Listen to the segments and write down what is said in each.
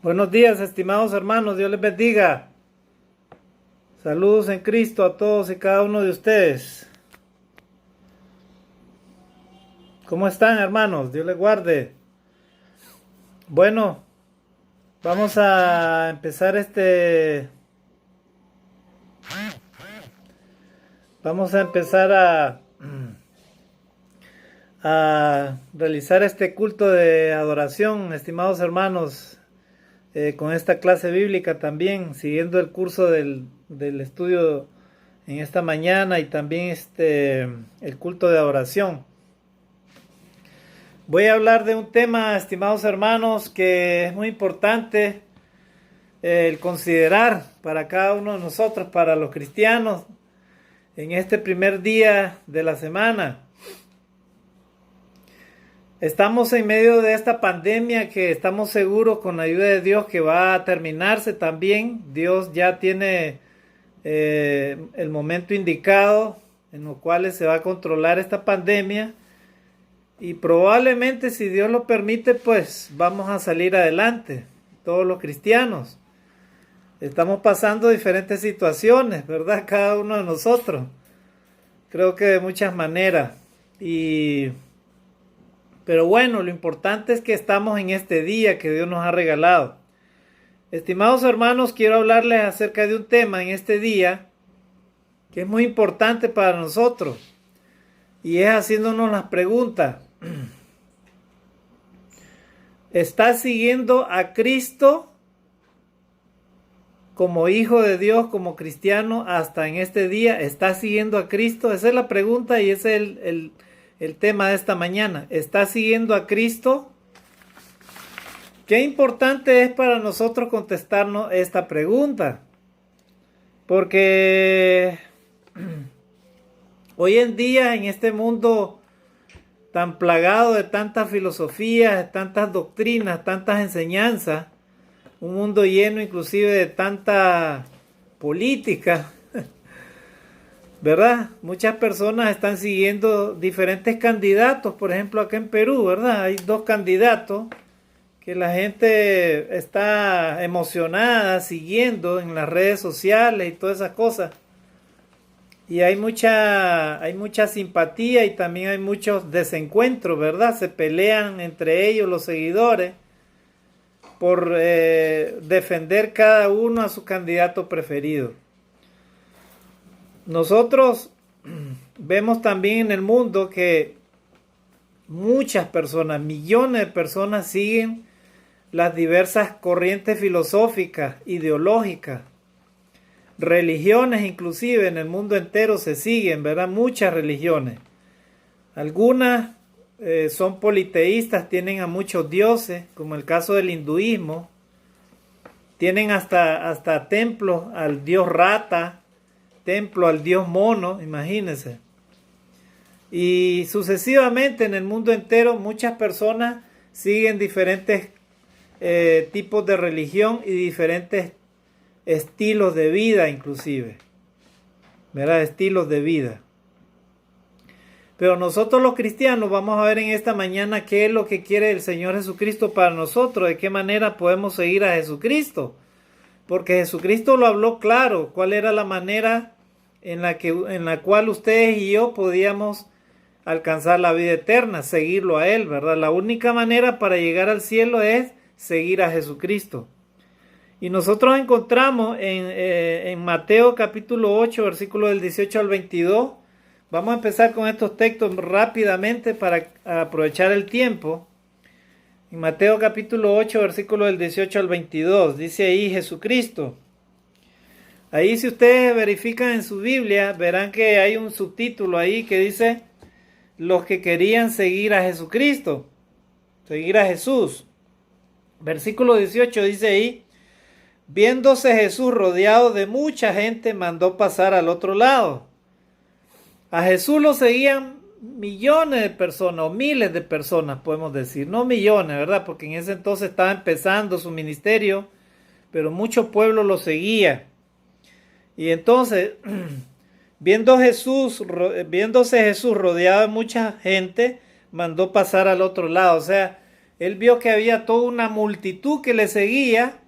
Buenos días, estimados hermanos, Dios les bendiga. Saludos en Cristo a todos y cada uno de ustedes. ¿Cómo están, hermanos? Dios les guarde. Bueno, vamos a empezar a realizar este culto de adoración, estimados hermanos, con esta clase bíblica también, siguiendo el curso del estudio en esta mañana y también el culto de adoración. Voy a hablar de un tema, estimados hermanos, que es muy importante el considerar para cada uno de nosotros, para los cristianos, en este primer día de la semana. Estamos en medio de esta pandemia que estamos seguros con la ayuda de Dios que va a terminarse también. Dios ya tiene el momento indicado en los cuales se va a controlar esta pandemia. Y probablemente, si Dios lo permite, pues vamos a salir adelante, todos los cristianos. Estamos pasando diferentes situaciones, ¿verdad? Cada uno de nosotros. Creo que de muchas maneras. Pero bueno, lo importante es que estamos en este día que Dios nos ha regalado. Estimados hermanos, quiero hablarles acerca de un tema en este día que es muy importante para nosotros. Y es haciéndonos las preguntas. ¿Estás siguiendo a Cristo como hijo de Dios, como cristiano, hasta en este día? ¿Estás siguiendo a Cristo? Esa es la pregunta y ese es el tema de esta mañana. ¿Estás siguiendo a Cristo? Qué importante es para nosotros contestarnos esta pregunta. Porque hoy en día, en este mundo tan plagado de tantas filosofías, de tantas doctrinas, tantas enseñanzas, un mundo lleno inclusive de tanta política, ¿verdad? Muchas personas están siguiendo diferentes candidatos. Por ejemplo, acá en Perú, ¿verdad? Hay dos candidatos que la gente está emocionada siguiendo en las redes sociales y todas esas cosas. Y hay mucha simpatía y también hay muchos desencuentros, ¿verdad? Se pelean entre ellos los seguidores por defender cada uno a su candidato preferido. Nosotros vemos también en el mundo que muchas personas, millones de personas siguen las diversas corrientes filosóficas, ideológicas, religiones inclusive en el mundo entero se siguen, ¿verdad? Muchas religiones. Algunas son politeístas, tienen a muchos dioses, como el caso del hinduismo. Tienen hasta templos al dios rata, templo al dios mono, imagínense. Y sucesivamente en el mundo entero muchas personas siguen diferentes tipos de religión y diferentes estilos de vida inclusive, ¿verdad? Estilos de vida. Pero nosotros los cristianos vamos a ver en esta mañana qué es lo que quiere el Señor Jesucristo para nosotros, de qué manera podemos seguir a Jesucristo. Porque Jesucristo lo habló claro, cuál era la manera en la cual ustedes y yo podíamos alcanzar la vida eterna, seguirlo a Él, ¿verdad? La única manera para llegar al cielo es seguir a Jesucristo. Y nosotros encontramos en Mateo capítulo 8, versículo del 18 al 22. Vamos a empezar con estos textos rápidamente para aprovechar el tiempo. En Mateo capítulo 8, versículo del 18 al 22, dice ahí Jesucristo. Ahí si ustedes verifican en su Biblia, verán que hay un subtítulo ahí que dice los que querían seguir a Jesucristo, seguir a Jesús. Versículo 18 dice ahí, viéndose Jesús rodeado de mucha gente, mandó pasar al otro lado. A Jesús lo seguían millones de personas, o miles de personas, podemos decir. No millones, ¿verdad? Porque en ese entonces estaba empezando su ministerio, pero mucho pueblo lo seguía. Y entonces, viéndose Jesús rodeado de mucha gente, mandó pasar al otro lado. O sea, Él vio que había toda una multitud que le seguía.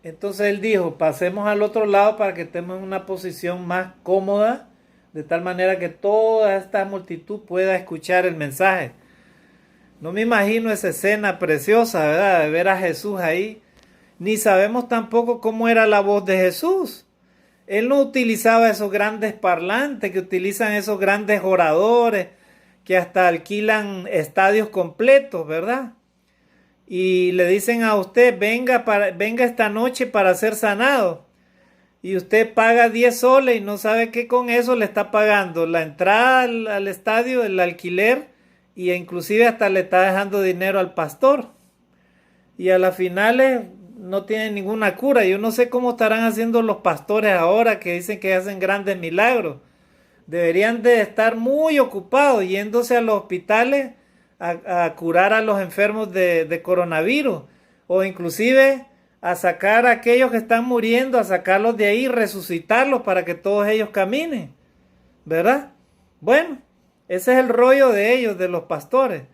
Entonces él dijo, pasemos al otro lado para que estemos en una posición más cómoda, de tal manera que toda esta multitud pueda escuchar el mensaje. No me imagino esa escena preciosa, ¿verdad? De ver a Jesús ahí. Ni sabemos tampoco cómo era la voz de Jesús. Él no utilizaba esos grandes parlantes que utilizan esos grandes oradores que hasta alquilan estadios completos, ¿verdad? Y le dicen a usted, venga esta noche para ser sanado. Y usted paga 10 soles y no sabe qué con eso le está pagando. La entrada al estadio, el alquiler, y inclusive hasta le está dejando dinero al pastor. Y a las finales no tienen ninguna cura. Yo no sé cómo estarán haciendo los pastores ahora que dicen que hacen grandes milagros. Deberían de estar muy ocupados yéndose a los hospitales a curar a los enfermos de coronavirus, o inclusive a sacar a aquellos que están muriendo, a sacarlos de ahí, resucitarlos para que todos ellos caminen, ¿verdad? Bueno, ese es el rollo de ellos, de los pastores.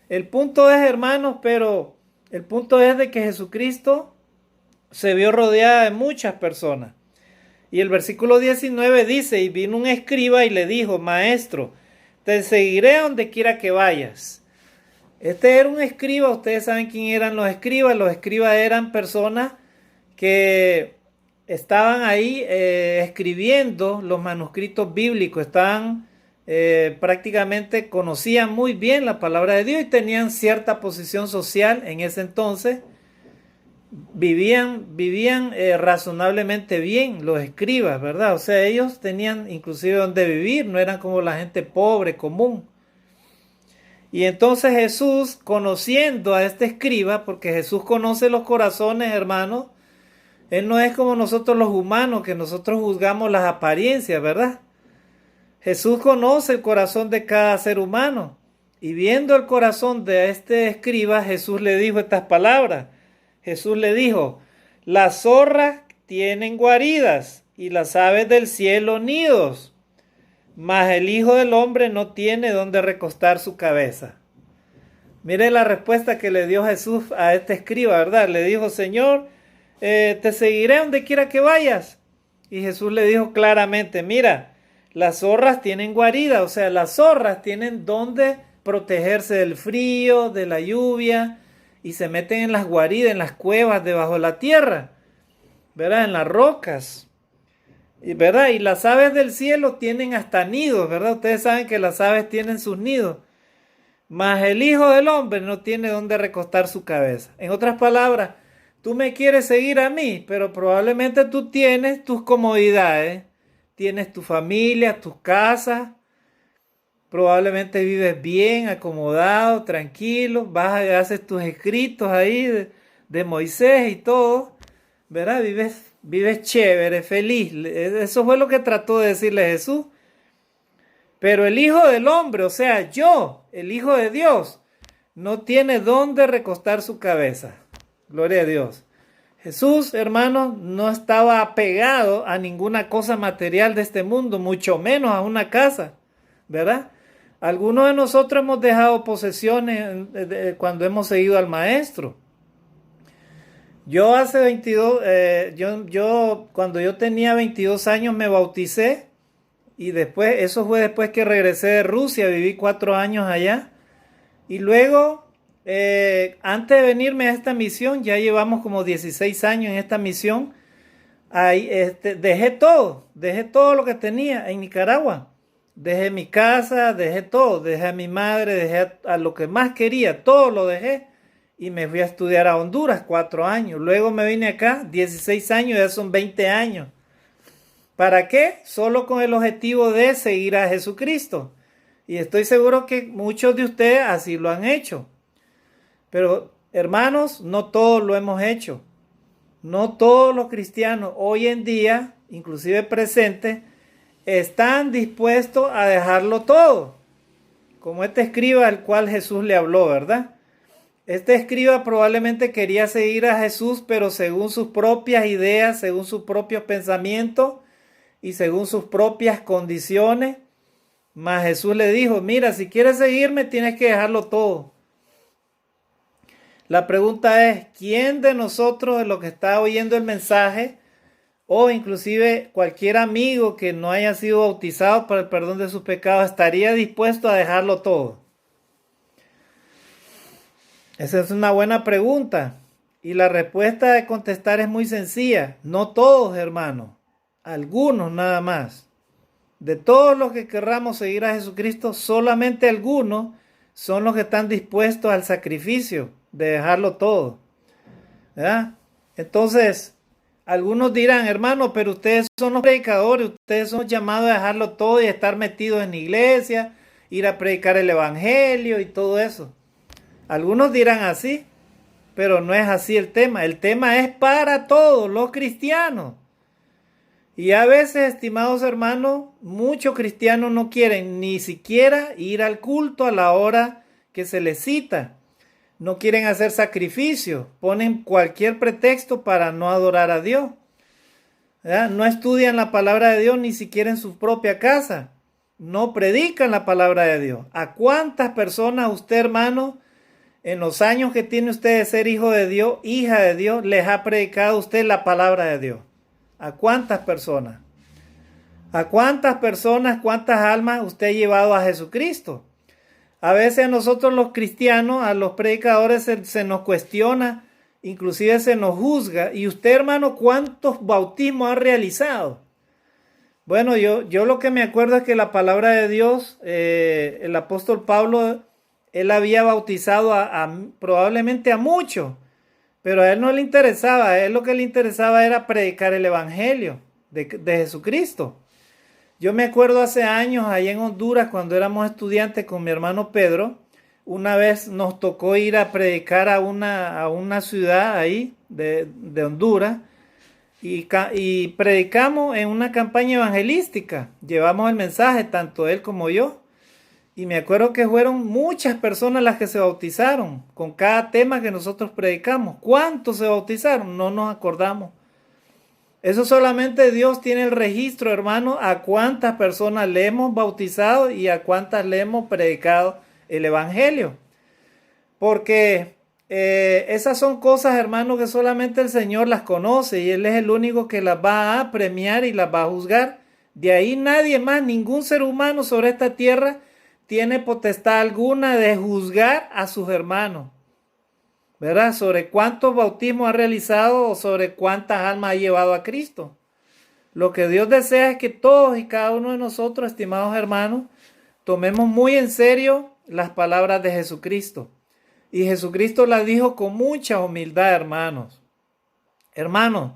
El punto es, hermanos, pero el punto es de que Jesucristo se vio rodeada de muchas personas. Y el versículo 19 dice, y vino un escriba y le dijo, maestro, te seguiré a donde quiera que vayas. Este era un escriba, ustedes saben quién eran los escribas. Los escribas eran personas que estaban ahí escribiendo los manuscritos bíblicos, estaban prácticamente conocían muy bien la palabra de Dios y tenían cierta posición social en ese entonces. Vivían razonablemente bien los escribas, ¿verdad? O sea, ellos tenían inclusive donde vivir, no eran como la gente pobre, común. Y entonces Jesús, conociendo a este escriba, porque Jesús conoce los corazones, hermanos, Él no es como nosotros los humanos, que nosotros juzgamos las apariencias, ¿verdad? Jesús conoce el corazón de cada ser humano. Y viendo el corazón de este escriba, Jesús le dijo estas palabras. Jesús le dijo, las zorras tienen guaridas y las aves del cielo nidos, mas el Hijo del Hombre no tiene donde recostar su cabeza. Mire la respuesta que le dio Jesús a este escriba, ¿verdad? Le dijo, Señor, te seguiré donde quiera que vayas. Y Jesús le dijo claramente, mira, las zorras tienen guarida, o sea, las zorras tienen donde protegerse del frío, de la lluvia, y se meten en las guaridas, en las cuevas debajo de la tierra, ¿verdad? En las rocas. ¿Verdad? Y las aves del cielo tienen hasta nidos, ¿verdad? Ustedes saben que las aves tienen sus nidos. Mas el Hijo del Hombre no tiene donde recostar su cabeza. En otras palabras, tú me quieres seguir a mí, pero probablemente tú tienes tus comodidades, tienes tu familia, tus casas, probablemente vives bien, acomodado, tranquilo, vas y haces tus escritos ahí de Moisés y todo, ¿verdad? Vives chévere, feliz. Eso fue lo que trató de decirle Jesús. Pero el Hijo del Hombre, o sea, yo, el Hijo de Dios, no tiene dónde recostar su cabeza. Gloria a Dios. Jesús, hermanos, no estaba apegado a ninguna cosa material de este mundo, mucho menos a una casa, ¿verdad? Algunos de nosotros hemos dejado posesiones cuando hemos seguido al Maestro. Yo hace 22, cuando yo tenía 22 años me bauticé y después, eso fue después que regresé de Rusia, viví 4 años allá. Y luego, antes de venirme a esta misión, ya llevamos como 16 años en esta misión, ahí, dejé todo lo que tenía en Nicaragua. Dejé mi casa, dejé todo, dejé a mi madre, dejé a lo que más quería, todo lo dejé. Y me fui a estudiar a Honduras 4 años. Luego me vine acá, 16 años, ya son 20 años. ¿Para qué? Solo con el objetivo de seguir a Jesucristo. Y estoy seguro que muchos de ustedes así lo han hecho. Pero, hermanos, no todos lo hemos hecho. No todos los cristianos hoy en día, inclusive presentes, están dispuestos a dejarlo todo. Como este escriba al cual Jesús le habló, ¿verdad? Este escriba probablemente quería seguir a Jesús, pero según sus propias ideas, según sus propios pensamientos y según sus propias condiciones. Mas Jesús le dijo, mira, si quieres seguirme, tienes que dejarlo todo. La pregunta es, ¿quién de nosotros, de los que está oyendo el mensaje, o inclusive cualquier amigo que no haya sido bautizado para el perdón de sus pecados, estaría dispuesto a dejarlo todo? Esa es una buena pregunta. Y la respuesta de contestar es muy sencilla. No todos, hermanos. Algunos nada más. De todos los que querramos seguir a Jesucristo, solamente algunos son los que están dispuestos al sacrificio de dejarlo todo. ¿Verdad? Entonces, algunos dirán, hermano, pero ustedes son los predicadores, ustedes son llamados a dejarlo todo y estar metidos en la iglesia, ir a predicar el evangelio y todo eso. Algunos dirán así, pero no es así el tema. El tema es para todos los cristianos. Y a veces, estimados hermanos, muchos cristianos no quieren ni siquiera ir al culto a la hora que se les cita. No quieren hacer sacrificio. Ponen cualquier pretexto para no adorar a Dios. ¿Verdad? No estudian la palabra de Dios ni siquiera en su propia casa. No predican la palabra de Dios. ¿A cuántas personas usted, hermano, en los años que tiene usted de ser hijo de Dios, hija de Dios, les ha predicado usted la palabra de Dios? ¿A cuántas personas? ¿A cuántas personas, cuántas almas usted ha llevado a Jesucristo? A veces a nosotros los cristianos, a los predicadores se nos cuestiona, inclusive se nos juzga. ¿Y usted, hermano, cuántos bautismos ha realizado? Bueno, yo lo que me acuerdo es que la palabra de Dios, el apóstol Pablo, él había bautizado probablemente a muchos, pero a él no le interesaba. A él lo que le interesaba era predicar el evangelio de Jesucristo. Yo me acuerdo hace años, allá en Honduras, cuando éramos estudiantes con mi hermano Pedro, una vez nos tocó ir a predicar a una ciudad ahí de Honduras y predicamos en una campaña evangelística. Llevamos el mensaje, tanto él como yo. Y me acuerdo que fueron muchas personas las que se bautizaron con cada tema que nosotros predicamos. ¿Cuántos se bautizaron? No nos acordamos. Eso solamente Dios tiene el registro, hermano, a cuántas personas le hemos bautizado y a cuántas le hemos predicado el evangelio. Porque esas son cosas, hermano, que solamente el Señor las conoce y Él es el único que las va a premiar y las va a juzgar. De ahí nadie más, ningún ser humano sobre esta tierra tiene potestad alguna de juzgar a sus hermanos, ¿verdad? Sobre cuántos bautismos ha realizado o sobre cuántas almas ha llevado a Cristo. Lo que Dios desea es que todos y cada uno de nosotros, estimados hermanos, tomemos muy en serio las palabras de Jesucristo. Y Jesucristo las dijo con mucha humildad, hermanos. Hermanos,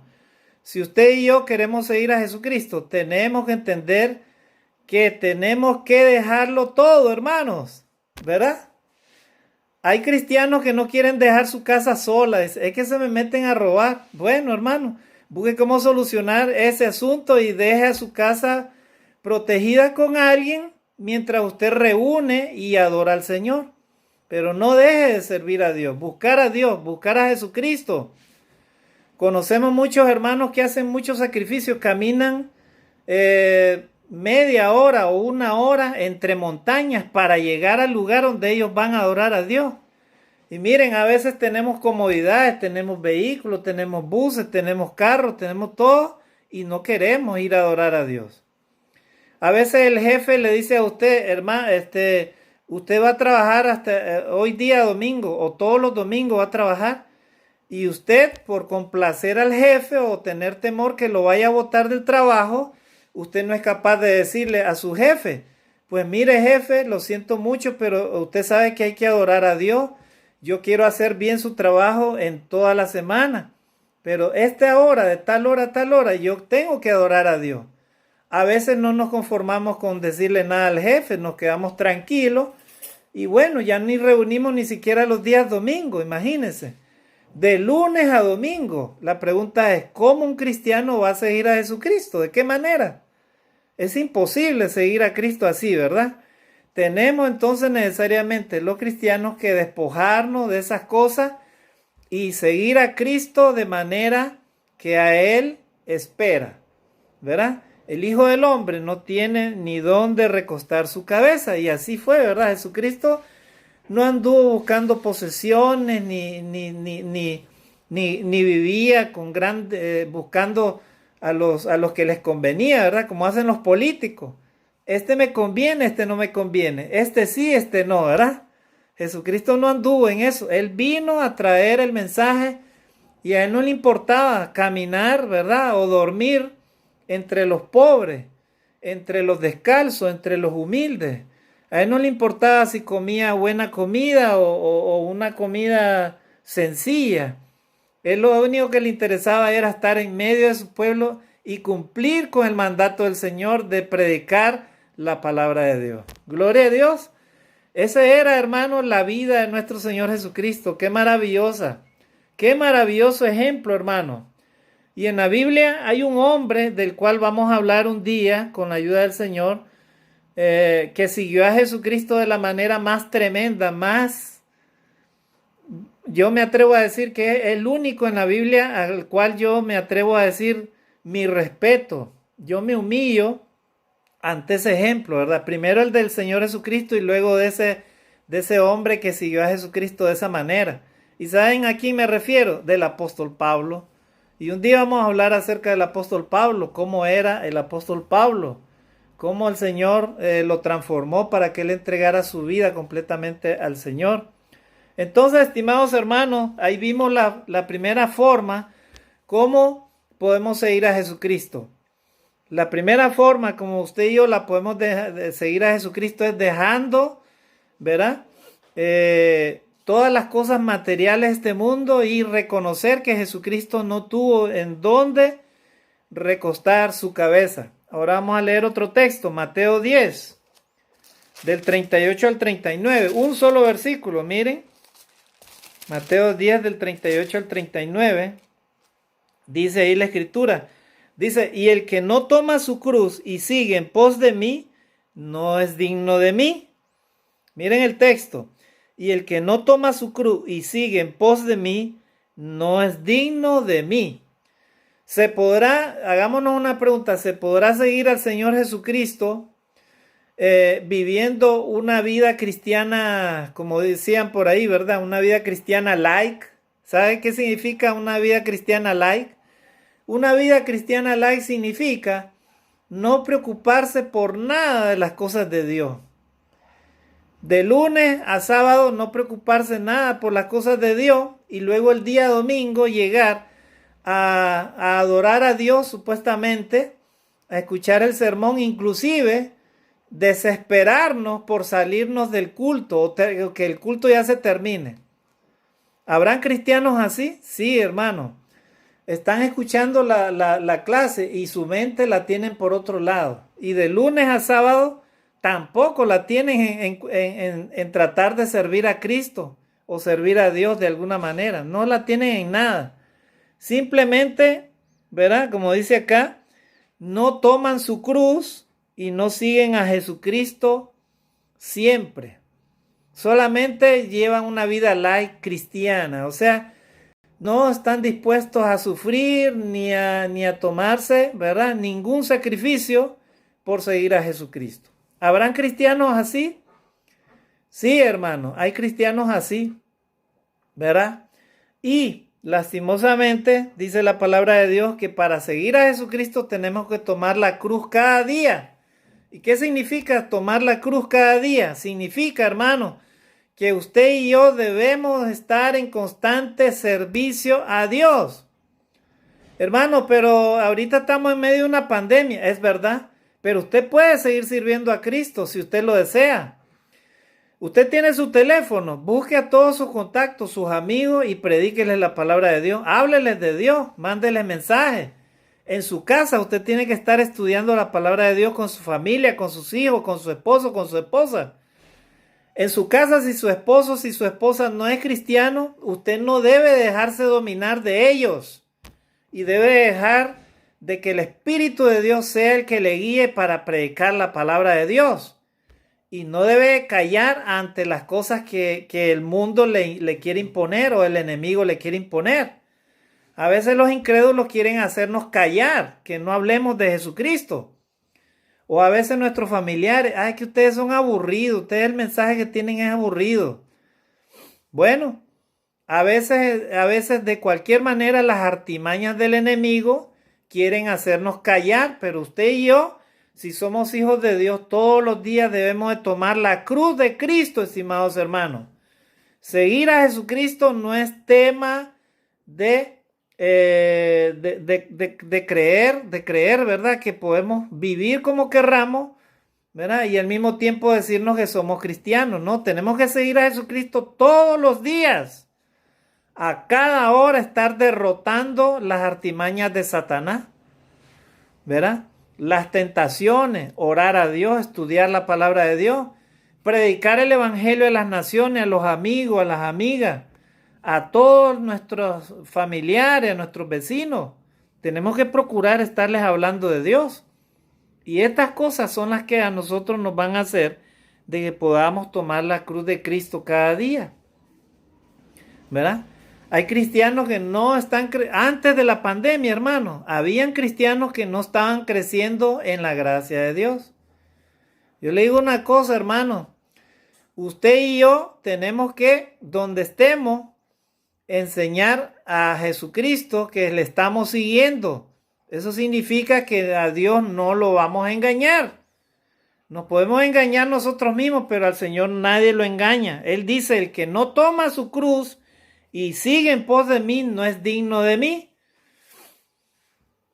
si usted y yo queremos seguir a Jesucristo, tenemos que entender que tenemos que dejarlo todo, hermanos, ¿verdad? Hay cristianos que no quieren dejar su casa sola, es que se me meten a robar. Bueno, hermano, busque cómo solucionar ese asunto y deje a su casa protegida con alguien mientras usted reúne y adora al Señor. Pero no deje de servir a Dios, buscar a Jesucristo. Conocemos muchos hermanos que hacen muchos sacrificios, caminan media hora o una hora entre montañas para llegar al lugar donde ellos van a adorar a Dios. Y miren, a veces tenemos comodidades, tenemos vehículos, tenemos buses, tenemos carros, tenemos todo y no queremos ir a adorar a Dios. A veces el jefe le dice a usted, hermano, usted va a trabajar hasta hoy día domingo o todos los domingos va a trabajar y usted por complacer al jefe o tener temor que lo vaya a botar del trabajo, usted no es capaz de decirle a su jefe, pues mire jefe, lo siento mucho, pero usted sabe que hay que adorar a Dios. Yo quiero hacer bien su trabajo en toda la semana, pero esta hora, de tal hora a tal hora, yo tengo que adorar a Dios. A veces no nos conformamos con decirle nada al jefe, nos quedamos tranquilos y bueno, ya ni reunimos ni siquiera los días domingos, imagínense. De lunes a domingo, la pregunta es, ¿cómo un cristiano va a seguir a Jesucristo? ¿De qué manera? Es imposible seguir a Cristo así, ¿verdad? Tenemos entonces necesariamente los cristianos que despojarnos de esas cosas y seguir a Cristo de manera que a Él espera, ¿verdad? El Hijo del Hombre no tiene ni dónde recostar su cabeza y así fue, ¿verdad? Jesucristo no anduvo buscando posesiones, ni vivía con buscando a los que les convenía, ¿verdad? Como hacen los políticos. Este me conviene, este no me conviene. Este sí, este no, ¿verdad? Jesucristo no anduvo en eso. Él vino a traer el mensaje y a él no le importaba caminar, ¿verdad? O dormir entre los pobres, entre los descalzos, entre los humildes. A él no le importaba si comía buena comida o una comida sencilla. Él lo único que le interesaba era estar en medio de su pueblo y cumplir con el mandato del Señor de predicar la palabra de Dios. Gloria a Dios. Esa era, hermano, la vida de nuestro Señor Jesucristo. Qué maravillosa. Qué maravilloso ejemplo, hermano. Y en la Biblia hay un hombre del cual vamos a hablar un día con la ayuda del Señor, que siguió a Jesucristo de la manera más tremenda, yo me atrevo a decir que es el único en la Biblia al cual yo me atrevo a decir mi respeto. Yo me humillo ante ese ejemplo, ¿verdad? Primero el del Señor Jesucristo y luego de ese hombre que siguió a Jesucristo de esa manera. ¿Y saben a quién me refiero? Del apóstol Pablo. Y un día vamos a hablar acerca del apóstol Pablo, cómo era el apóstol Pablo, cómo el Señor lo transformó para que él entregara su vida completamente al Señor. Entonces, estimados hermanos, ahí vimos la primera forma, cómo podemos seguir a Jesucristo. La primera forma, como usted y yo la podemos de seguir a Jesucristo, es dejando, ¿verdad? Todas las cosas materiales de este mundo y reconocer que Jesucristo no tuvo en dónde recostar su cabeza. Ahora vamos a leer otro texto, Mateo 10, del 38 al 39. Un solo versículo, miren. Mateo 10, del 38 al 39. Dice ahí la escritura. Dice, y el que no toma su cruz y sigue en pos de mí, no es digno de mí. Miren el texto. Y el que no toma su cruz y sigue en pos de mí, no es digno de mí. ¿Se podrá, hagámonos una pregunta, ¿se podrá seguir al Señor Jesucristo viviendo una vida cristiana, como decían por ahí, ¿verdad? Una vida cristiana light? ¿Sabe qué significa una vida cristiana light? Una vida cristiana light significa no preocuparse por nada de las cosas de Dios. De lunes a sábado no preocuparse nada por las cosas de Dios y luego el día domingo llegar a adorar a Dios supuestamente, a escuchar el sermón, inclusive desesperarnos por salirnos del culto o que el culto ya se termine. ¿Habrán cristianos así? Sí, hermano. Están escuchando la clase y su mente la tienen por otro lado. Y de lunes a sábado tampoco la tienen en tratar de servir a Cristo o servir a Dios de alguna manera. No la tienen en nada. Simplemente, ¿verdad? Como dice acá, no toman su cruz y no siguen a Jesucristo siempre. Solamente llevan una vida light cristiana. O sea, no están dispuestos a sufrir ni a tomarse, ¿verdad? Ningún sacrificio por seguir a Jesucristo. ¿Habrán cristianos así? Sí, hermano, hay cristianos así, ¿verdad? Y lastimosamente dice la palabra de Dios que para seguir a Jesucristo tenemos que tomar la cruz cada día. ¿Y qué significa tomar la cruz cada día? Significa, hermano, que usted y yo debemos estar en constante servicio a Dios. Hermano, pero ahorita estamos en medio de una pandemia, es verdad, pero usted puede seguir sirviendo a Cristo si usted lo desea. Usted tiene su teléfono, busque a todos sus contactos, sus amigos y predíqueles la palabra de Dios. Hábleles de Dios, mándeles mensajes. En su casa usted tiene que estar estudiando la palabra de Dios con su familia, con sus hijos, con su esposo, con su esposa. En su casa, si su esposo, si su esposa no es cristiano, usted no debe dejarse dominar de ellos. Y debe dejar de que el Espíritu de Dios sea el que le guíe para predicar la palabra de Dios. Y no debe callar ante las cosas que el mundo le quiere imponer o el enemigo le quiere imponer. A veces los incrédulos quieren hacernos callar, que no hablemos de Jesucristo. O a veces nuestros familiares, ay, que ustedes son aburridos, ustedes el mensaje que tienen es aburrido. Bueno, a veces de cualquier manera las artimañas del enemigo quieren hacernos callar, pero usted y yo, si somos hijos de Dios, todos los días debemos de tomar la cruz de Cristo, estimados hermanos. Seguir a Jesucristo no es tema de creer, ¿verdad? Que podemos vivir como querramos, ¿verdad? Y al mismo tiempo decirnos que somos cristianos, ¿no? Tenemos que seguir a Jesucristo todos los días. A cada hora estar derrotando las artimañas de Satanás, ¿verdad? Las tentaciones, orar a Dios, estudiar la palabra de Dios, predicar el evangelio a las naciones, a los amigos, a las amigas, a todos nuestros familiares, a nuestros vecinos. Tenemos que procurar estarles hablando de Dios. Y estas cosas son las que a nosotros nos van a hacer de que podamos tomar la cruz de Cristo cada día, ¿verdad? Hay cristianos que no están, antes de la pandemia, hermano, habían cristianos que no estaban creciendo en la gracia de Dios. Yo le digo una cosa, hermano, usted y yo tenemos que, donde estemos, enseñar a Jesucristo que le estamos siguiendo. Eso significa que a Dios no lo vamos a engañar. Nos podemos engañar nosotros mismos, pero al Señor nadie lo engaña. Él dice, el que no toma su cruz y sigue en pos de mí no es digno de mí.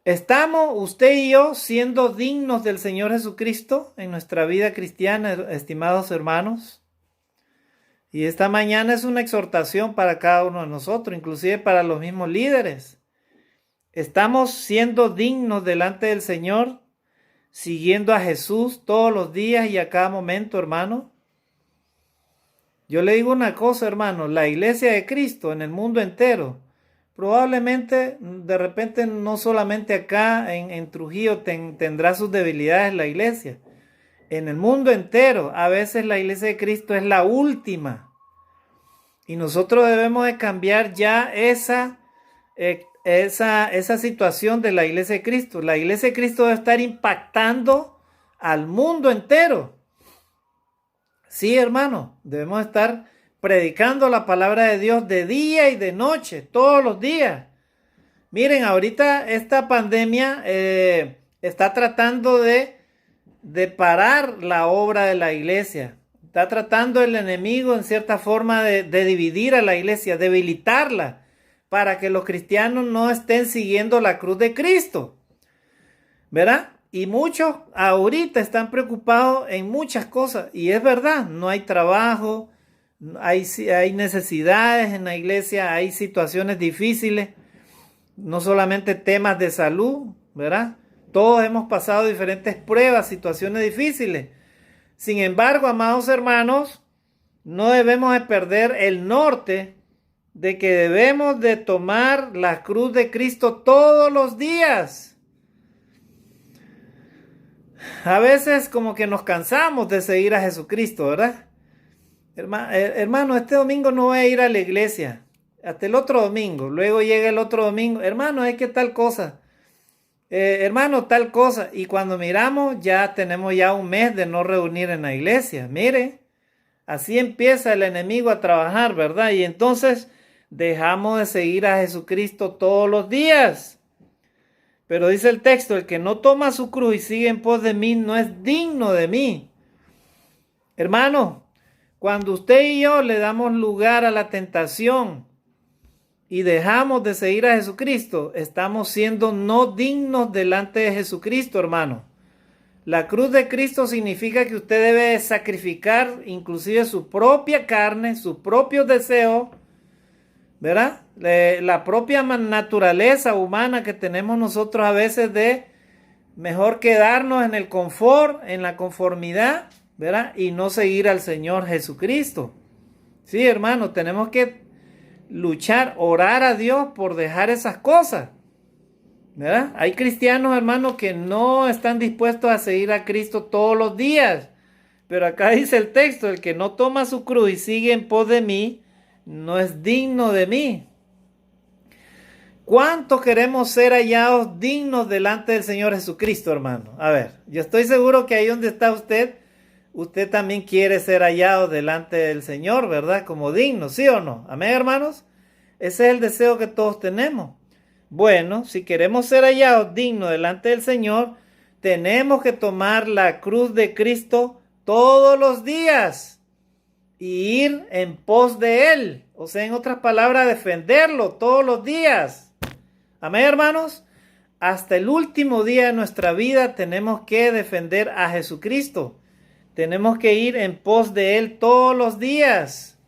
¿Estamos usted y yo siendo dignos del Señor Jesucristo en nuestra vida cristiana, estimados hermanos? Y esta mañana es una exhortación para cada uno de nosotros, inclusive para los mismos líderes. ¿Estamos siendo dignos delante del Señor, siguiendo a Jesús todos los días y a cada momento, hermano? Yo le digo una cosa, hermano, la iglesia de Cristo en el mundo entero, probablemente, de repente, no solamente acá en Trujillo tendrá sus debilidades la iglesia. En el mundo entero, a veces la iglesia de Cristo es la última. Y nosotros debemos de cambiar ya esa situación de la iglesia de Cristo. La iglesia de Cristo debe estar impactando al mundo entero. Sí, hermano, debemos estar predicando la palabra de Dios de día y de noche, todos los días. Miren, ahorita esta pandemia está tratando de parar la obra de la iglesia. Está tratando el enemigo en cierta forma de dividir a la iglesia, debilitarla, para que los cristianos no estén siguiendo la cruz de Cristo, ¿verdad? Y muchos ahorita están preocupados en muchas cosas, y es verdad, no hay trabajo, hay necesidades en la iglesia, hay situaciones difíciles, no solamente temas de salud, ¿verdad? Todos hemos pasado diferentes pruebas, situaciones difíciles. Sin embargo, amados hermanos, no debemos de perder el norte de que debemos de tomar la cruz de Cristo todos los días. A veces como que nos cansamos de seguir a Jesucristo, ¿verdad? Hermano, este domingo no voy a ir a la iglesia. Hasta el otro domingo. Luego llega el otro domingo. Hermano, es que tal cosa. Hermano, tal cosa. Y cuando miramos, ya tenemos ya un mes de no reunir en la iglesia. Mire, así empieza el enemigo a trabajar, ¿verdad? Y entonces dejamos de seguir a Jesucristo todos los días. Pero dice el texto, el que no toma su cruz y sigue en pos de mí no es digno de mí. Hermano, cuando usted y yo le damos lugar a la tentación y dejamos de seguir a Jesucristo, estamos siendo no dignos delante de Jesucristo, hermano. La cruz de Cristo significa que usted debe sacrificar inclusive su propia carne, sus propios deseos, ¿verdad? La propia naturaleza humana que tenemos nosotros a veces de mejor quedarnos en el confort, en la conformidad, ¿verdad? Y no seguir al Señor Jesucristo. Sí, hermano, tenemos que luchar, orar a Dios por dejar esas cosas, ¿verdad? Hay cristianos, hermanos, que no están dispuestos a seguir a Cristo todos los días. Pero acá dice el texto, el que no toma su cruz y sigue en pos de mí, no es digno de mí. ¿Cuántos queremos ser hallados dignos delante del Señor Jesucristo, hermano? A ver, yo estoy seguro que ahí donde está usted, usted también quiere ser hallado delante del Señor, ¿verdad? Como digno, ¿sí o no? Amén, hermanos. Ese es el deseo que todos tenemos. Bueno, si queremos ser hallados dignos delante del Señor, tenemos que tomar la cruz de Cristo todos los días y ir en pos de Él. O sea, en otras palabras, defenderlo todos los días. Amén, hermanos. Hasta el último día de nuestra vida tenemos que defender a Jesucristo. Tenemos que ir en pos de Él todos los días.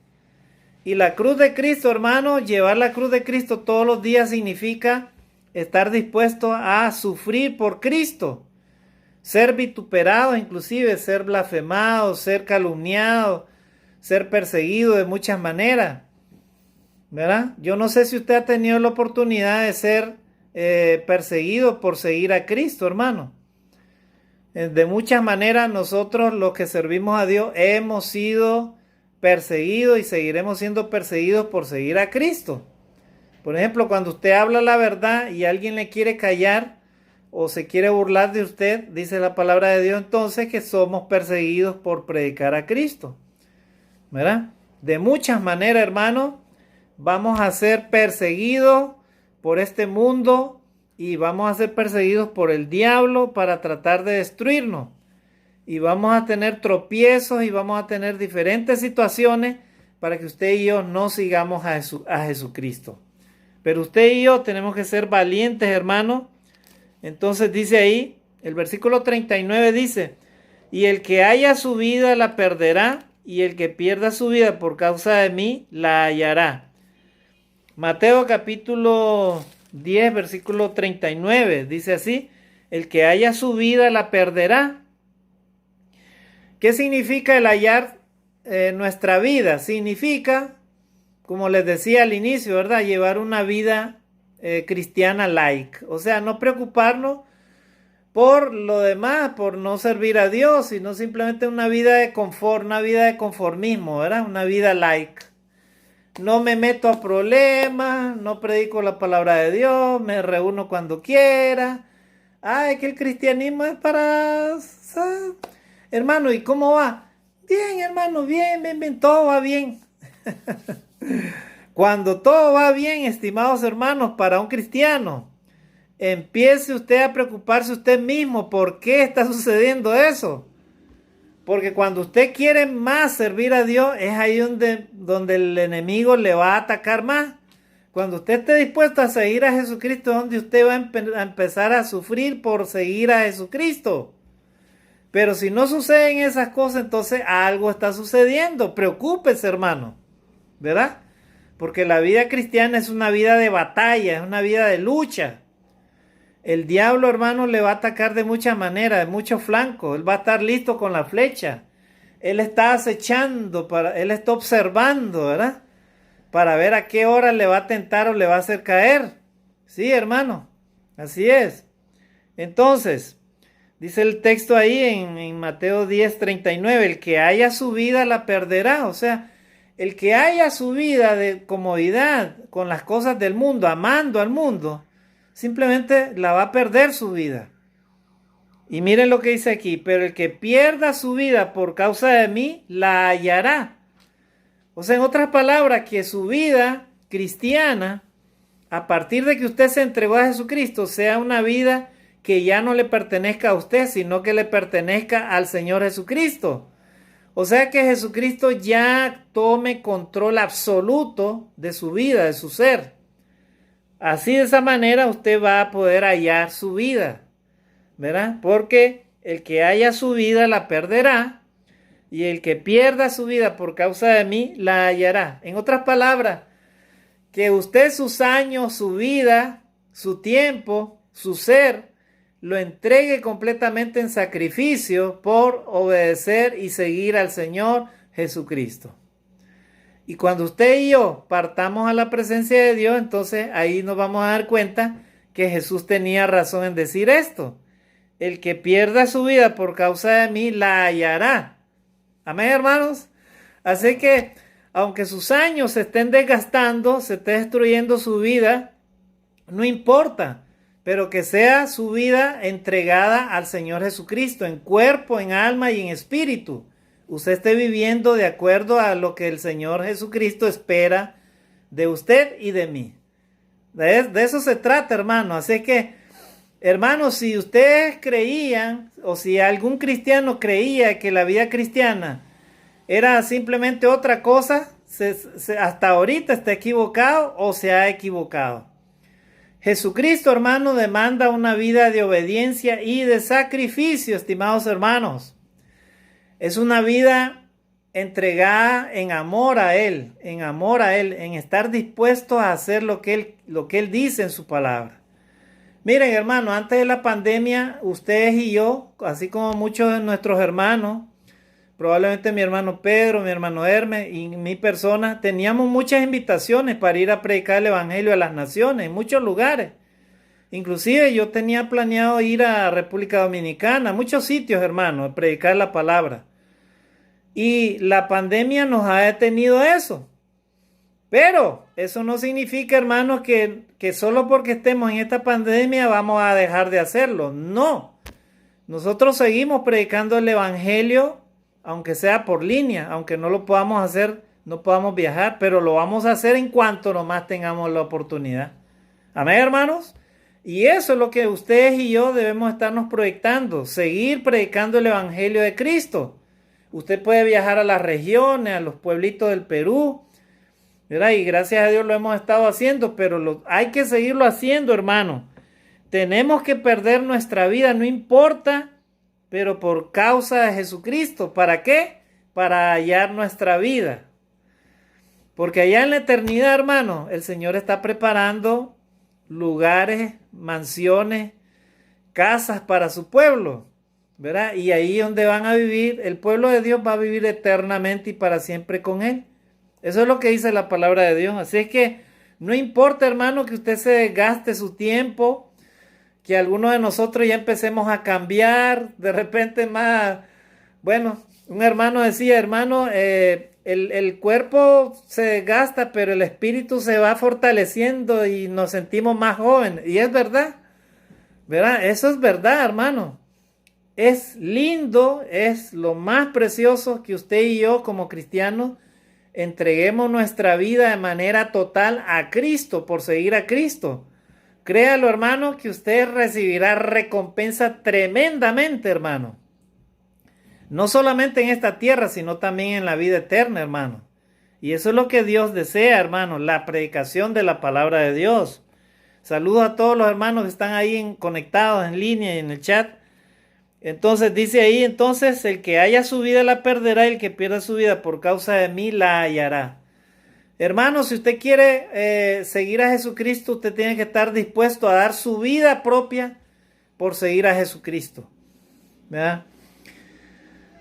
Y la cruz de Cristo, hermano, llevar la cruz de Cristo todos los días significa estar dispuesto a sufrir por Cristo. Ser vituperado, inclusive ser blasfemado, ser calumniado, ser perseguido de muchas maneras. ¿Verdad? Yo no sé si usted ha tenido la oportunidad de ser perseguido por seguir a Cristo, hermano. De muchas maneras nosotros los que servimos a Dios hemos sido perseguidos y seguiremos siendo perseguidos por seguir a Cristo. Por ejemplo, cuando usted habla la verdad y alguien le quiere callar o se quiere burlar de usted, dice la palabra de Dios entonces que somos perseguidos por predicar a Cristo. ¿Verdad? De muchas maneras, hermano, vamos a ser perseguidos por este mundo y vamos a ser perseguidos por el diablo para tratar de destruirnos. Y vamos a tener tropiezos y vamos a tener diferentes situaciones para que usted y yo no sigamos a Jesucristo. Pero usted y yo tenemos que ser valientes, hermano. Entonces dice ahí, el versículo 39 dice, y el que haya su vida la perderá, y el que pierda su vida por causa de mí la hallará. Mateo capítulo 10, versículo 39, dice así, el que haya su vida la perderá. ¿Qué significa el hallar nuestra vida? Significa, como les decía al inicio, ¿verdad? Llevar una vida cristiana like. O sea, no preocuparnos por lo demás, por no servir a Dios, sino simplemente una vida de confort, una vida de conformismo, ¿verdad? Una vida like. No me meto a problemas, no predico la palabra de Dios, me reúno cuando quiera. Ay, que el cristianismo es para... Hermano, ¿y cómo va? Bien, hermano, bien, bien, bien, todo va bien. Cuando todo va bien, estimados hermanos, para un cristiano, empiece usted a preocuparse usted mismo. ¿Por qué está sucediendo eso? Porque cuando usted quiere más servir a Dios, es ahí donde el enemigo le va a atacar más. Cuando usted esté dispuesto a seguir a Jesucristo, es donde usted va a empezar a sufrir por seguir a Jesucristo. Pero si no suceden esas cosas, entonces algo está sucediendo. Preocúpese, hermano. ¿Verdad? Porque la vida cristiana es una vida de batalla, es una vida de lucha. El diablo, hermano, le va a atacar de muchas maneras, de muchos flancos. Él va a estar listo con la flecha. Él está acechando, él está observando, ¿verdad? Para ver a qué hora le va a tentar o le va a hacer caer. Sí, hermano. Así es. Entonces, dice el texto ahí en Mateo 10, 39, el que haya su vida la perderá. O sea, el que haya su vida de comodidad con las cosas del mundo, amando al mundo, simplemente la va a perder su vida. Y miren lo que dice aquí, pero el que pierda su vida por causa de mí, la hallará. O sea, en otras palabras, que su vida cristiana, a partir de que usted se entregó a Jesucristo, sea una vida que ya no le pertenezca a usted, sino que le pertenezca al Señor Jesucristo. O sea, que Jesucristo ya tome control absoluto de su vida, de su ser. Así, de esa manera, usted va a poder hallar su vida, ¿verdad? Porque el que haya su vida la perderá, y el que pierda su vida por causa de mí la hallará. En otras palabras, que usted sus años, su vida, su tiempo, su ser, lo entregue completamente en sacrificio por obedecer y seguir al Señor Jesucristo. Y cuando usted y yo partamos a la presencia de Dios, entonces ahí nos vamos a dar cuenta que Jesús tenía razón en decir esto. El que pierda su vida por causa de mí la hallará. Amén, hermanos. Así que, aunque sus años se estén desgastando, se esté destruyendo su vida, no importa, pero que sea su vida entregada al Señor Jesucristo, en cuerpo, en alma y en espíritu. usted esté viviendo de acuerdo a lo que el Señor Jesucristo espera de usted y de mí. De eso se trata, hermano. Así que, hermanos, si ustedes creían, o si algún cristiano creía que la vida cristiana era simplemente otra cosa, hasta ahorita está equivocado o se ha equivocado. Jesucristo, hermano, demanda una vida de obediencia y de sacrificio, estimados hermanos. Es una vida entregada en amor a Él, en estar dispuesto a hacer lo que Él dice en su palabra. Miren, hermano, antes de la pandemia, ustedes y yo, así como muchos de nuestros hermanos, probablemente mi hermano Pedro, mi hermano Hermes y mi persona, teníamos muchas invitaciones para ir a predicar el evangelio a las naciones, en muchos lugares. Inclusive yo tenía planeado ir a República Dominicana, a muchos sitios, hermano, a predicar la palabra. Y la pandemia nos ha detenido eso. Pero eso no significa, hermanos, que solo porque estemos en esta pandemia vamos a dejar de hacerlo. No. Nosotros seguimos predicando el evangelio, aunque sea por línea, aunque no lo podamos hacer, no podamos viajar, pero lo vamos a hacer en cuanto nomás tengamos la oportunidad. Amén, hermanos. Y eso es lo que ustedes y yo debemos estarnos proyectando, seguir predicando el evangelio de Cristo. Usted puede viajar a las regiones, a los pueblitos del Perú, ¿verdad? Y gracias a Dios lo hemos estado haciendo, pero hay que seguirlo haciendo, hermano. Tenemos que perder nuestra vida, no importa, pero por causa de Jesucristo. ¿Para qué? Para hallar nuestra vida. Porque allá en la eternidad, hermano, el Señor está preparando lugares, mansiones, casas para su pueblo, ¿verdad? Y ahí donde van a vivir, el pueblo de Dios va a vivir eternamente y para siempre con Él. Eso es lo que dice la palabra de Dios. Así es que no importa, hermano, que usted se desgaste su tiempo, que algunos de nosotros ya empecemos a cambiar, de repente más, bueno, un hermano decía, hermano, el cuerpo se desgasta, pero el espíritu se va fortaleciendo y nos sentimos más jóvenes. Y es verdad, ¿verdad? Eso es verdad, hermano. Es lindo, es lo más precioso que usted y yo como cristianos entreguemos nuestra vida de manera total a Cristo, por seguir a Cristo. Créalo, hermano, que usted recibirá recompensa tremendamente, hermano. No solamente en esta tierra, sino también en la vida eterna, hermano. Y eso es lo que Dios desea, hermano, la predicación de la palabra de Dios. Saludos a todos los hermanos que están ahí conectados en línea y en el chat. Entonces dice ahí, entonces el que haya su vida la perderá y el que pierda su vida por causa de mí la hallará. Hermano, si usted quiere seguir a Jesucristo, usted tiene que estar dispuesto a dar su vida propia por seguir a Jesucristo, ¿verdad?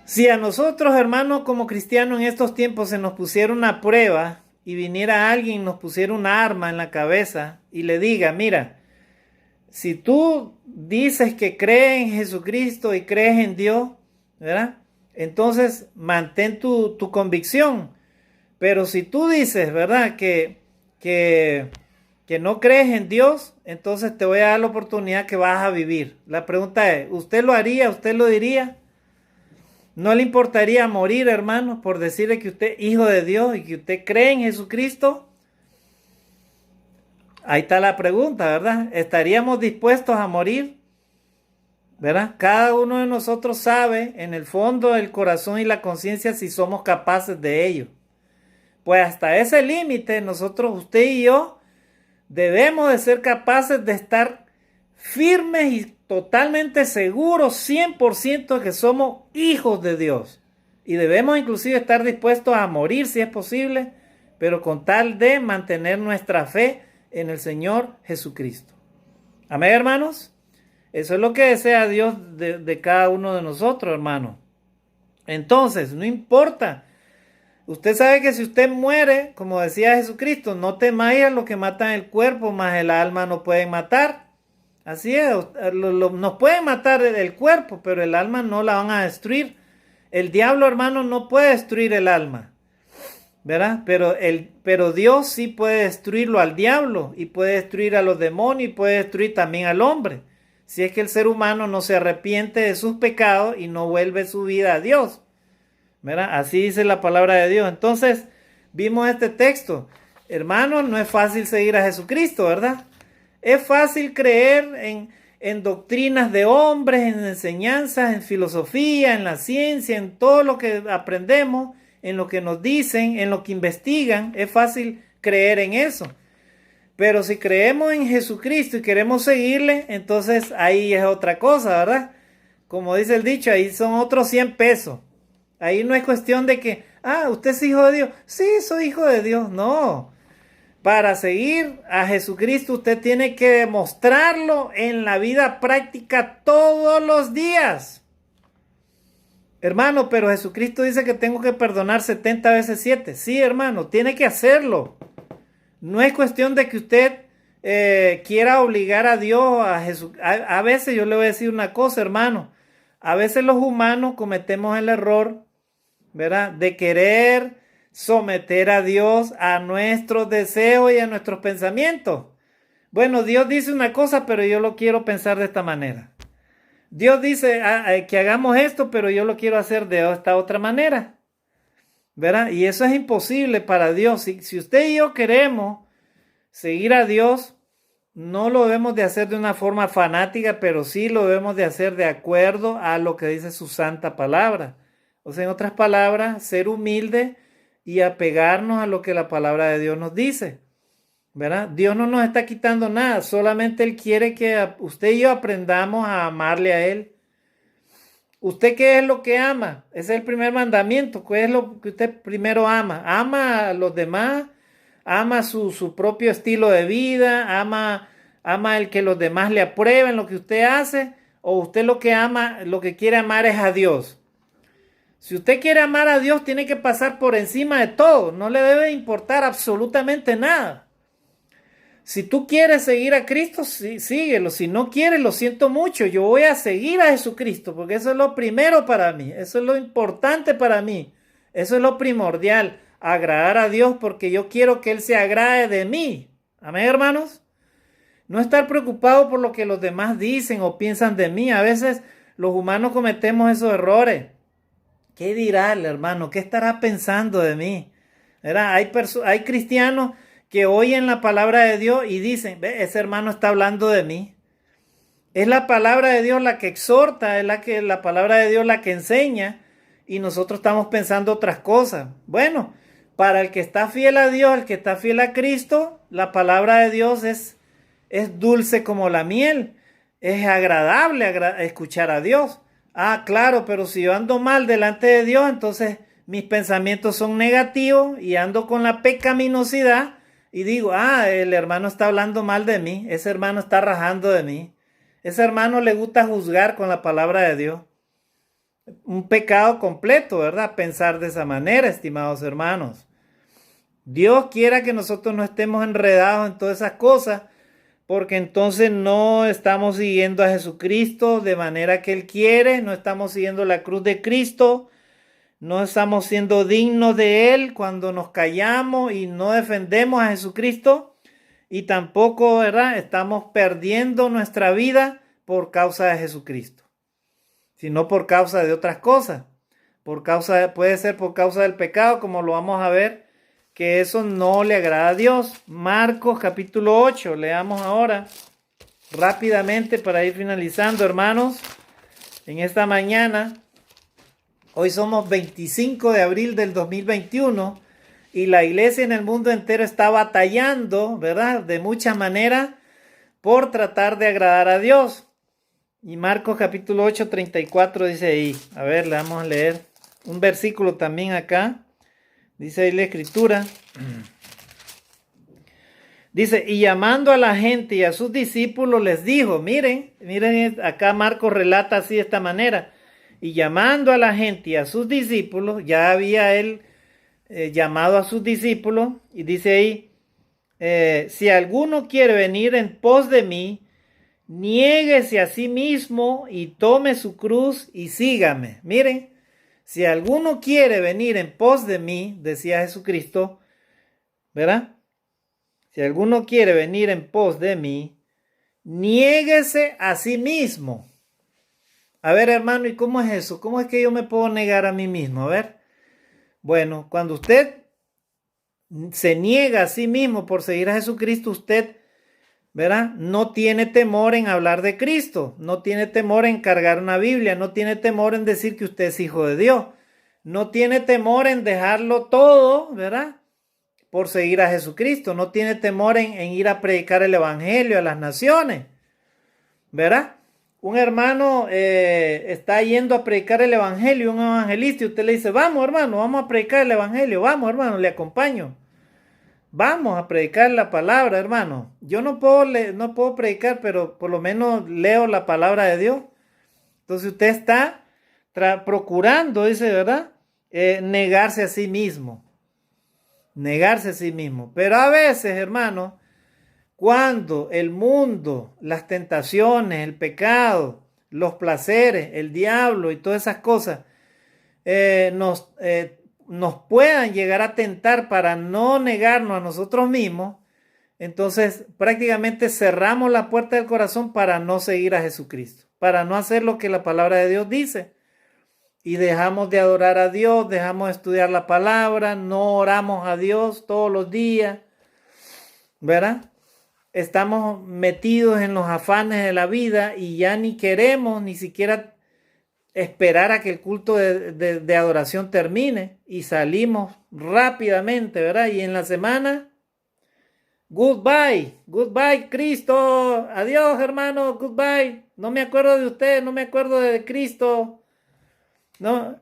Si a nosotros, hermanos, como cristianos en estos tiempos se nos pusiera una prueba y viniera alguien y nos pusiera una arma en la cabeza y le diga, mira, si tú dices que crees en Jesucristo y crees en Dios, ¿verdad? Entonces mantén tu convicción. Pero si tú dices, ¿verdad? Que no crees en Dios, entonces te voy a dar la oportunidad que vas a vivir. La pregunta es, ¿usted lo haría? ¿Usted lo diría? ¿No le importaría morir, hermano, por decirle que usted es hijo de Dios y que usted cree en Jesucristo? Ahí está la pregunta, ¿verdad? ¿Estaríamos dispuestos a morir? ¿Verdad? Cada uno de nosotros sabe en el fondo del corazón y la conciencia si somos capaces de ello. Pues hasta ese límite nosotros, usted y yo, debemos de ser capaces de estar firmes y totalmente seguros, 100% que somos hijos de Dios. Y debemos inclusive estar dispuestos a morir si es posible, pero con tal de mantener nuestra fe en el Señor Jesucristo. Amén, hermanos. Eso es lo que desea Dios de cada uno de nosotros, hermano. Entonces, no importa. Usted sabe que si usted muere, como decía Jesucristo, no temáis a los que matan el cuerpo, mas el alma no pueden matar. Así es, nos pueden matar el cuerpo, pero el alma no la van a destruir. El diablo, hermano, no puede destruir el alma, ¿verdad? Pero Dios sí puede destruirlo al diablo y puede destruir a los demonios y puede destruir también al hombre. Si es que el ser humano no se arrepiente de sus pecados y no vuelve su vida a Dios. ¿verdad? Así dice la palabra de Dios. Entonces, vimos este texto. Hermanos, no es fácil seguir a Jesucristo, ¿verdad? Es fácil creer en doctrinas de hombres, en enseñanzas, en filosofía, en la ciencia, en todo lo que aprendemos, en lo que nos dicen, en lo que investigan. Es fácil creer en eso. Pero si creemos en Jesucristo y queremos seguirle, entonces ahí es otra cosa, ¿verdad? Como dice el dicho, ahí son otros 100 pesos. Ahí no es cuestión de que, usted es hijo de Dios. Sí, soy hijo de Dios. No. Para seguir a Jesucristo usted tiene que demostrarlo en la vida práctica todos los días. Hermano, pero Jesucristo dice que tengo que perdonar 70 veces 7. Sí, hermano, tiene que hacerlo. No es cuestión de que usted quiera obligar a Dios, a Jesús. A veces yo le voy a decir una cosa, hermano. A veces los humanos cometemos el error, ¿verdad?, de querer someter a Dios a nuestros deseos y a nuestros pensamientos. Bueno, Dios dice una cosa, pero yo lo quiero pensar de esta manera. Dios dice que hagamos esto, pero yo lo quiero hacer de esta otra manera, ¿verdad? Y eso es imposible para Dios. Si usted y yo queremos seguir a Dios, no lo debemos de hacer de una forma fanática, pero sí lo debemos de hacer de acuerdo a lo que dice su santa palabra. O sea, en otras palabras, ser humilde y apegarnos a lo que la palabra de Dios nos dice, ¿verdad? Dios no nos está quitando nada, solamente Él quiere que usted y yo aprendamos a amarle a Él. ¿Usted qué es lo que ama? Ese es el primer mandamiento. ¿Qué es lo que usted primero ama? ¿Ama a los demás? ¿Ama su propio estilo de vida? ¿Ama el que los demás le aprueben lo que usted hace? ¿O usted lo que ama, lo que quiere amar es a Dios? Si usted quiere amar a Dios, tiene que pasar por encima de todo. No le debe importar absolutamente nada. Si tú quieres seguir a Cristo, sí, síguelo. Si no quieres, lo siento mucho. Yo voy a seguir a Jesucristo porque eso es lo primero para mí. Eso es lo importante para mí. Eso es lo primordial. Agradar a Dios porque yo quiero que Él se agrade de mí. Amén, hermanos. No estar preocupado por lo que los demás dicen o piensan de mí. A veces los humanos cometemos esos errores. ¿Qué dirá el hermano? ¿Qué estará pensando de mí? ¿Verdad? Hay cristianos que oyen la palabra de Dios y dicen, ve, ese hermano está hablando de mí. Es la palabra de Dios la que exhorta, es la palabra de Dios la que enseña y nosotros estamos pensando otras cosas. Bueno, para el que está fiel a Dios, el que está fiel a Cristo, la palabra de Dios es dulce como la miel. Es agradable escuchar a Dios. Claro, pero si yo ando mal delante de Dios, entonces mis pensamientos son negativos y ando con la pecaminosidad y digo, el hermano está hablando mal de mí, ese hermano está rajando de mí, ese hermano le gusta juzgar con la palabra de Dios. Un pecado completo, ¿verdad? Pensar de esa manera, estimados hermanos. Dios quiera que nosotros no estemos enredados en todas esas cosas, porque entonces no estamos siguiendo a Jesucristo de manera que Él quiere, no estamos siguiendo la cruz de Cristo, no estamos siendo dignos de Él cuando nos callamos y no defendemos a Jesucristo, y tampoco, ¿verdad?, estamos perdiendo nuestra vida por causa de Jesucristo, sino por causa de otras cosas. Puede ser por causa del pecado, como lo vamos a ver, que eso no le agrada a Dios. Marcos capítulo 8, leamos ahora rápidamente para ir finalizando, hermanos, en esta mañana. Hoy somos 25 de abril del 2021 y la iglesia en el mundo entero está batallando, ¿verdad?, de muchas maneras por tratar de agradar a Dios. Y Marcos capítulo 8, 34 dice ahí, a ver, le vamos a leer un versículo también acá. Dice ahí la escritura. Dice, y llamando a la gente y a sus discípulos les dijo, miren, acá Marcos relata así de esta manera. Y llamando a la gente y a sus discípulos, ya había él llamado a sus discípulos, y dice ahí, si alguno quiere venir en pos de mí, niéguese a sí mismo y tome su cruz y sígame. Miren, si alguno quiere venir en pos de mí, decía Jesucristo, ¿verdad? Si alguno quiere venir en pos de mí, niéguese a sí mismo. A ver, hermano, ¿y cómo es eso? ¿Cómo es que yo me puedo negar a mí mismo? A ver, Bueno, cuando usted se niega a sí mismo por seguir a Jesucristo, usted, ¿verdad? No tiene temor en hablar de Cristo, no tiene temor en cargar una Biblia, no tiene temor en decir que usted es hijo de Dios, no tiene temor en dejarlo todo, ¿verdad? Por seguir a Jesucristo, no tiene temor en ir a predicar el evangelio a las naciones, ¿verdad? Un hermano está yendo a predicar el evangelio, un evangelista, y usted le dice, vamos hermano, vamos a predicar el evangelio, vamos hermano, le acompaño. Vamos a predicar la palabra, hermano. Yo no puedo predicar, pero por lo menos leo la palabra de Dios. Entonces usted está procurando, dice, ¿verdad? Negarse a sí mismo. Negarse a sí mismo. Pero a veces, hermano, cuando el mundo, las tentaciones, el pecado, los placeres, el diablo y todas esas cosas nos puedan llegar a tentar para no negarnos a nosotros mismos, entonces prácticamente cerramos la puerta del corazón para no seguir a Jesucristo, para no hacer lo que la palabra de Dios dice. Y dejamos de adorar a Dios, dejamos de estudiar la palabra, no oramos a Dios todos los días, ¿verdad? Estamos metidos en los afanes de la vida y ya ni queremos ni siquiera esperar a que el culto de adoración termine y salimos rápidamente, ¿verdad? Y en la semana, goodbye, goodbye Cristo, adiós hermano, goodbye, no me acuerdo de usted, no me acuerdo de Cristo, no,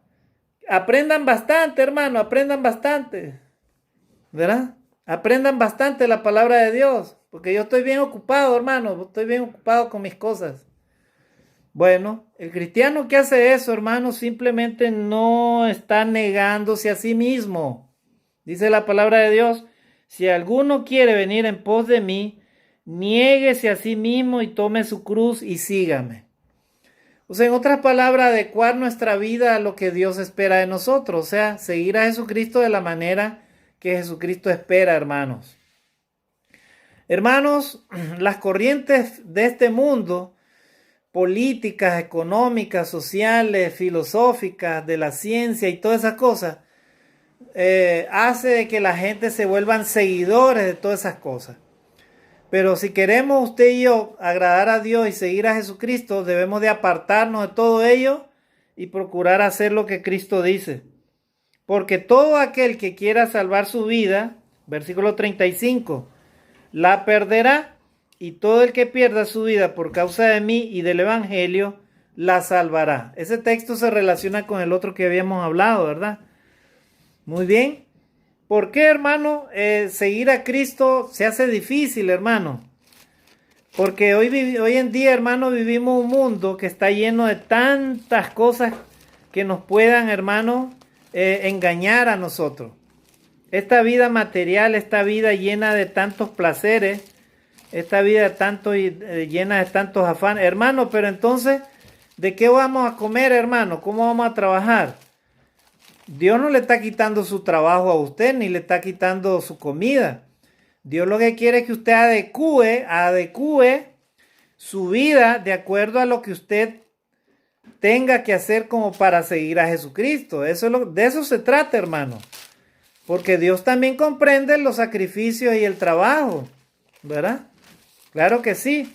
aprendan bastante hermano, aprendan bastante, ¿verdad? Aprendan bastante la palabra de Dios, porque yo estoy bien ocupado hermano, estoy bien ocupado con mis cosas. Bueno, el cristiano que hace eso, hermano, simplemente no está negándose a sí mismo. Dice la palabra de Dios, si alguno quiere venir en pos de mí, niéguese a sí mismo y tome su cruz y sígame. O sea, en otras palabras, adecuar nuestra vida a lo que Dios espera de nosotros. O sea, seguir a Jesucristo de la manera que Jesucristo espera, hermanos. Hermanos, las corrientes de este mundo, políticas, económicas, sociales, filosóficas, de la ciencia y todas esas cosas, hace de que la gente se vuelvan seguidores de todas esas cosas. Pero si queremos usted y yo agradar a Dios y seguir a Jesucristo, debemos de apartarnos de todo ello y procurar hacer lo que Cristo dice. Porque todo aquel que quiera salvar su vida, versículo 35, la perderá, y todo el que pierda su vida por causa de mí y del evangelio, la salvará. Ese texto se relaciona con el otro que habíamos hablado, ¿verdad? Muy bien. ¿Por qué, hermano, seguir a Cristo se hace difícil, hermano? Porque hoy en día, hermano, vivimos un mundo que está lleno de tantas cosas que nos puedan, hermano, engañar a nosotros. Esta vida material, esta vida llena de tantos placeres, esta vida llena de tantos afanes. Hermano, pero entonces, ¿de qué vamos a comer, hermano? ¿Cómo vamos a trabajar? Dios no le está quitando su trabajo a usted, ni le está quitando su comida. Dios lo que quiere es que usted adecue su vida de acuerdo a lo que usted tenga que hacer como para seguir a Jesucristo. De eso se trata, hermano. Porque Dios también comprende los sacrificios y el trabajo, ¿verdad? Claro que sí.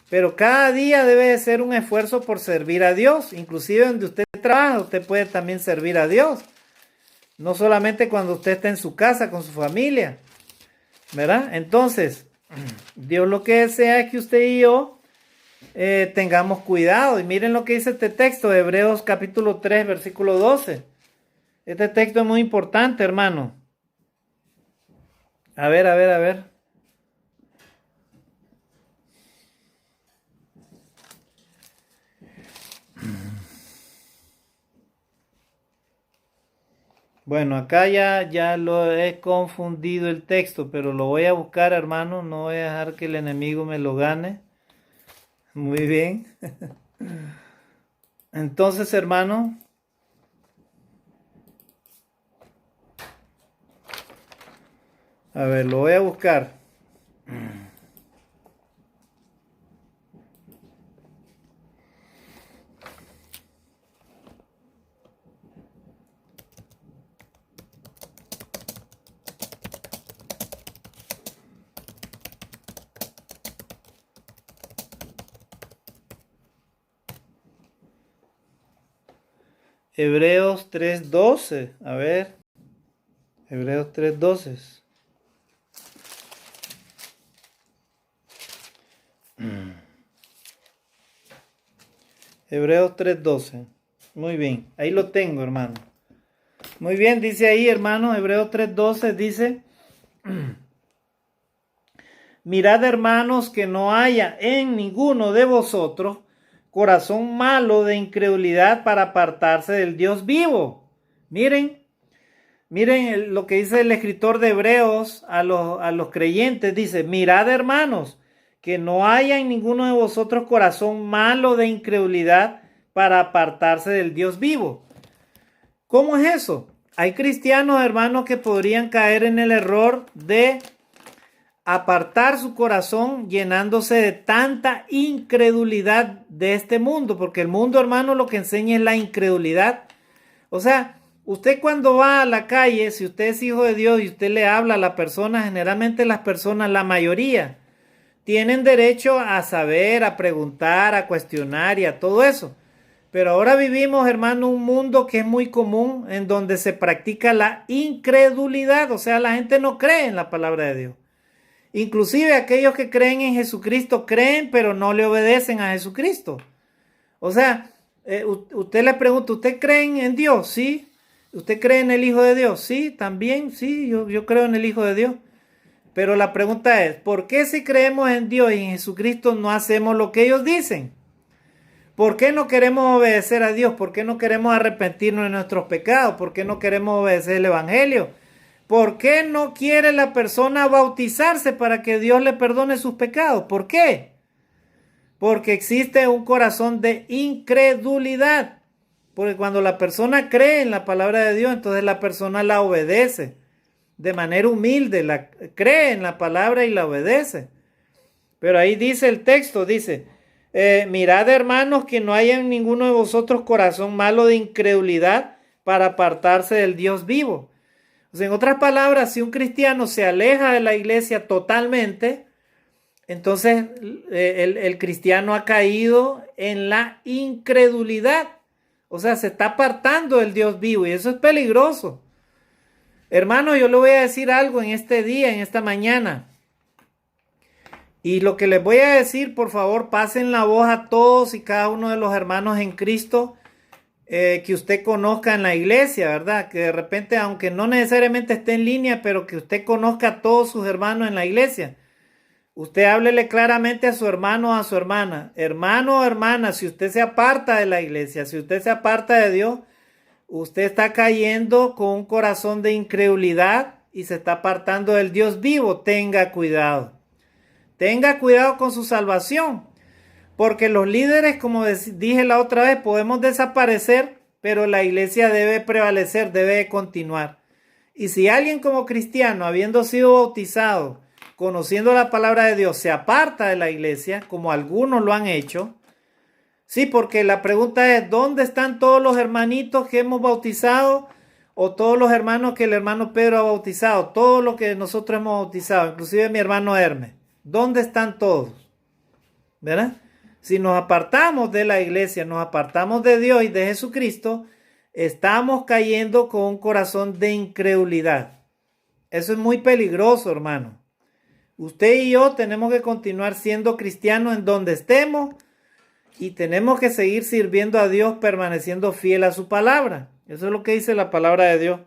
Pero cada día debe de ser un esfuerzo por servir a Dios. Inclusive donde usted trabaja, usted puede también servir a Dios. No solamente cuando usted está en su casa con su familia, ¿verdad? Entonces, Dios lo que desea es que usted y yo tengamos cuidado. Y miren lo que dice este texto de Hebreos capítulo 3, versículo 12. Este texto es muy importante, hermano. A ver. Bueno, acá ya lo he confundido el texto, pero lo voy a buscar, hermano. No voy a dejar que el enemigo me lo gane. Muy bien. Entonces, hermano, a ver, lo voy a buscar. Hebreos 3:12. A ver. Hebreos 3:12. Hebreos 3:12. Muy bien. Ahí lo tengo, hermano. Muy bien, dice ahí, hermano. Hebreos 3:12 dice: mirad, hermanos, que no haya en ninguno de vosotros corazón malo de incredulidad para apartarse del Dios vivo. Miren lo que dice el escritor de Hebreos a los creyentes. Dice: mirad, hermanos, que no haya en ninguno de vosotros corazón malo de incredulidad para apartarse del Dios vivo. ¿Cómo es eso? Hay cristianos, hermanos, que podrían caer en el error de apartar su corazón llenándose de tanta incredulidad de este mundo, porque el mundo, hermano, lo que enseña es la incredulidad. O sea, usted cuando va a la calle, si usted es hijo de Dios y usted le habla a la persona, generalmente las personas, la mayoría, tienen derecho a saber, a preguntar, a cuestionar y a todo eso. Pero ahora vivimos, hermano, un mundo que es muy común en donde se practica la incredulidad. O sea, la gente no cree en la palabra de Dios. Inclusive aquellos que creen en Jesucristo creen, pero no le obedecen a Jesucristo. O sea, usted le pregunta, ¿usted cree en Dios? Sí. ¿Usted cree en el Hijo de Dios? Sí, también, sí, yo creo en el Hijo de Dios. Pero la pregunta es, ¿por qué si creemos en Dios y en Jesucristo no hacemos lo que ellos dicen? ¿Por qué no queremos obedecer a Dios? ¿Por qué no queremos arrepentirnos de nuestros pecados? ¿Por qué no queremos obedecer el Evangelio? ¿Por qué no quiere la persona bautizarse para que Dios le perdone sus pecados? ¿Por qué? Porque existe un corazón de incredulidad. Porque cuando la persona cree en la palabra de Dios, entonces la persona la obedece. De manera humilde, cree en la palabra y la obedece. Pero ahí dice el texto, dice: mirad, hermanos, que no haya en ninguno de vosotros corazón malo de incredulidad para apartarse del Dios vivo. O sea, en otras palabras, si un cristiano se aleja de la iglesia totalmente, entonces el cristiano ha caído en la incredulidad. O sea, se está apartando del Dios vivo y eso es peligroso. Hermano, yo le voy a decir algo en este día, en esta mañana. Y lo que les voy a decir, por favor, pasen la voz a todos y cada uno de los hermanos en Cristo que usted conozca en la iglesia, ¿verdad? Que de repente, aunque no necesariamente esté en línea, pero que usted conozca a todos sus hermanos en la iglesia. Usted háblele claramente a su hermano o a su hermana. Hermano o hermana, si usted se aparta de la iglesia, si usted se aparta de Dios, usted está cayendo con un corazón de incredulidad y se está apartando del Dios vivo. Tenga cuidado. Tenga cuidado con su salvación. Porque los líderes, como dije la otra vez, podemos desaparecer, pero la iglesia debe prevalecer, debe continuar. Y si alguien como cristiano, habiendo sido bautizado, conociendo la palabra de Dios, se aparta de la iglesia, como algunos lo han hecho, sí, porque la pregunta es, ¿dónde están todos los hermanitos que hemos bautizado? O todos los hermanos que el hermano Pedro ha bautizado, todos los que nosotros hemos bautizado, inclusive mi hermano Hermes. ¿Dónde están todos? ¿Verdad? Si nos apartamos de la iglesia, nos apartamos de Dios y de Jesucristo, estamos cayendo con un corazón de incredulidad. Eso es muy peligroso, hermano. Usted y yo tenemos que continuar siendo cristianos en donde estemos y tenemos que seguir sirviendo a Dios, permaneciendo fiel a su palabra. Eso es lo que dice la palabra de Dios.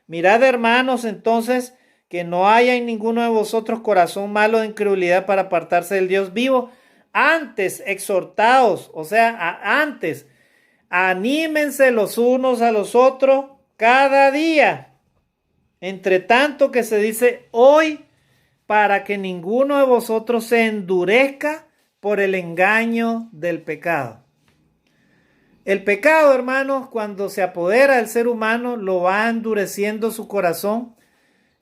Mirad, hermanos, entonces, que no haya en ninguno de vosotros corazón malo de incredulidad para apartarse del Dios vivo. Antes, exhortaos, o sea, antes, anímense los unos a los otros cada día. Entre tanto que se dice hoy, para que ninguno de vosotros se endurezca por el engaño del pecado. El pecado, hermanos, cuando se apodera del ser humano, lo va endureciendo su corazón.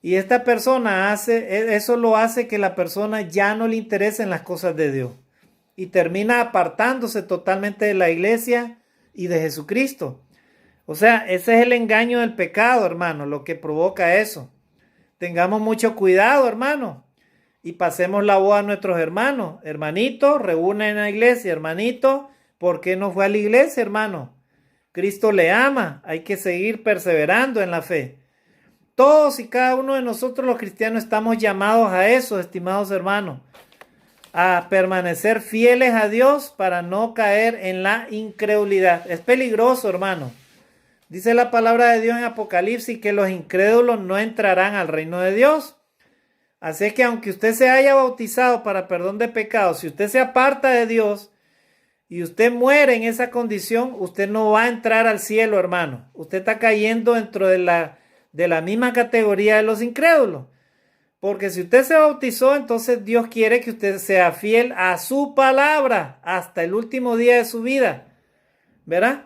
Y esta persona eso lo hace que la persona ya no le interesen las cosas de Dios. Y termina apartándose totalmente de la iglesia y de Jesucristo. O sea, ese es el engaño del pecado, hermano, lo que provoca eso. Tengamos mucho cuidado, hermano. Y pasemos la voz a nuestros hermanos. Hermanito, reúnen en la iglesia. Hermanito, ¿por qué no fue a la iglesia, hermano? Cristo le ama, hay que seguir perseverando en la fe. Todos y cada uno de nosotros los cristianos estamos llamados a eso, estimados hermanos, a permanecer fieles a Dios para no caer en la incredulidad. Es peligroso, hermano. Dice la palabra de Dios en Apocalipsis que los incrédulos no entrarán al reino de Dios. Así que aunque usted se haya bautizado para perdón de pecados, si usted se aparta de Dios y usted muere en esa condición, usted no va a entrar al cielo, hermano. Usted está cayendo dentro de la misma categoría de los incrédulos. Porque si usted se bautizó, entonces Dios quiere que usted sea fiel a su palabra hasta el último día de su vida. ¿Verdad?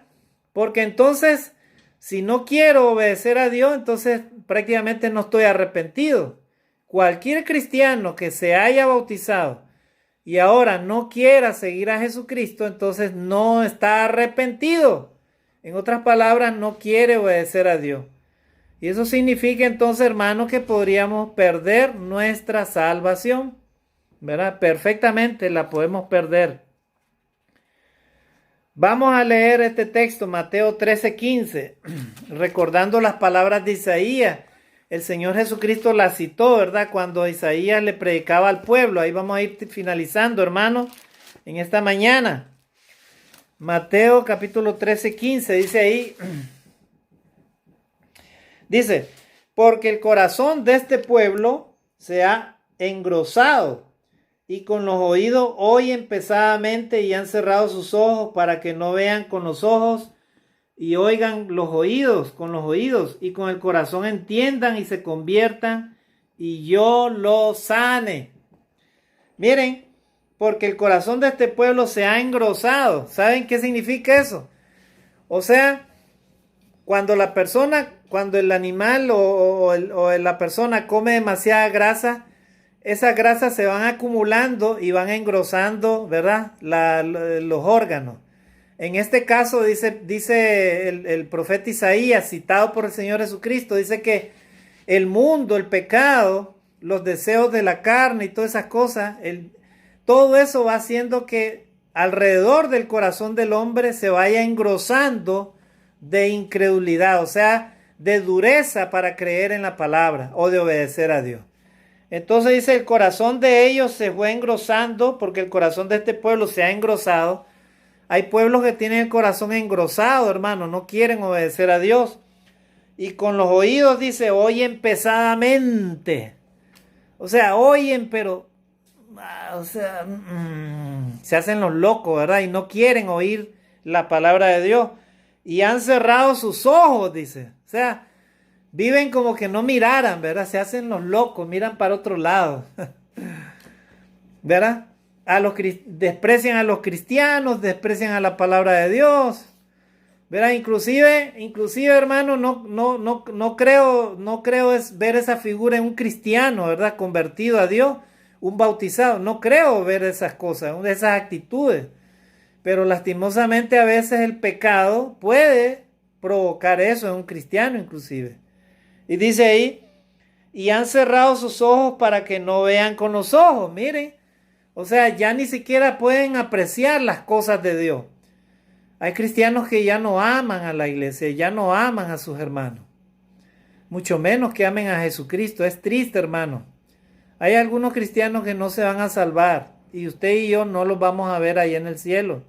Porque entonces, si no quiero obedecer a Dios, entonces prácticamente no estoy arrepentido. Cualquier cristiano que se haya bautizado y ahora no quiera seguir a Jesucristo, entonces no está arrepentido. En otras palabras, no quiere obedecer a Dios. Y eso significa entonces, hermano, que podríamos perder nuestra salvación, ¿verdad? Perfectamente la podemos perder. Vamos a leer este texto, Mateo 13:15, recordando las palabras de Isaías. El Señor Jesucristo la citó, ¿verdad? Cuando Isaías le predicaba al pueblo. Ahí vamos a ir finalizando, hermano, en esta mañana. Mateo capítulo 13:15, dice ahí, dice, porque el corazón de este pueblo se ha engrosado y con los oídos oyen pesadamente y han cerrado sus ojos para que no vean con los ojos y oigan los oídos con los oídos y con el corazón entiendan y se conviertan y yo los sane. Miren, porque el corazón de este pueblo se ha engrosado. ¿Saben qué significa eso? O sea, cuando el animal o la persona come demasiada grasa, esas grasas se van acumulando y van engrosando, ¿verdad? Los órganos. En este caso dice el profeta Isaías, citado por el Señor Jesucristo, dice que el mundo, el pecado, los deseos de la carne y todas esas cosas, todo eso va haciendo que alrededor del corazón del hombre se vaya engrosando de incredulidad, o sea, de dureza para creer en la palabra o de obedecer a Dios. Entonces dice, el corazón de ellos se fue engrosando porque el corazón de este pueblo se ha engrosado. Hay pueblos que tienen el corazón engrosado, hermano, no quieren obedecer a Dios. Y con los oídos dice, oyen pesadamente. O sea, oyen, pero, se hacen los locos, ¿verdad? Y no quieren oír la palabra de Dios. Y han cerrado sus ojos, dice. O sea, viven como que no miraran, ¿verdad? Se hacen los locos, miran para otro lado. ¿Verdad? Desprecian a los cristianos, desprecian a la palabra de Dios. ¿Verdad? Inclusive, hermano, no creo es ver esa figura en un cristiano, ¿verdad? Convertido a Dios, un bautizado. No creo ver esas cosas, esas actitudes. Pero lastimosamente a veces el pecado puede provocar eso en un cristiano inclusive. Y dice ahí, y han cerrado sus ojos para que no vean con los ojos. Miren, o sea, ya ni siquiera pueden apreciar las cosas de Dios. Hay cristianos que ya no aman a la iglesia, ya no aman a sus hermanos. Mucho menos que amen a Jesucristo. Es triste, hermano. Hay algunos cristianos que no se van a salvar. Y usted y yo no los vamos a ver ahí en el cielo,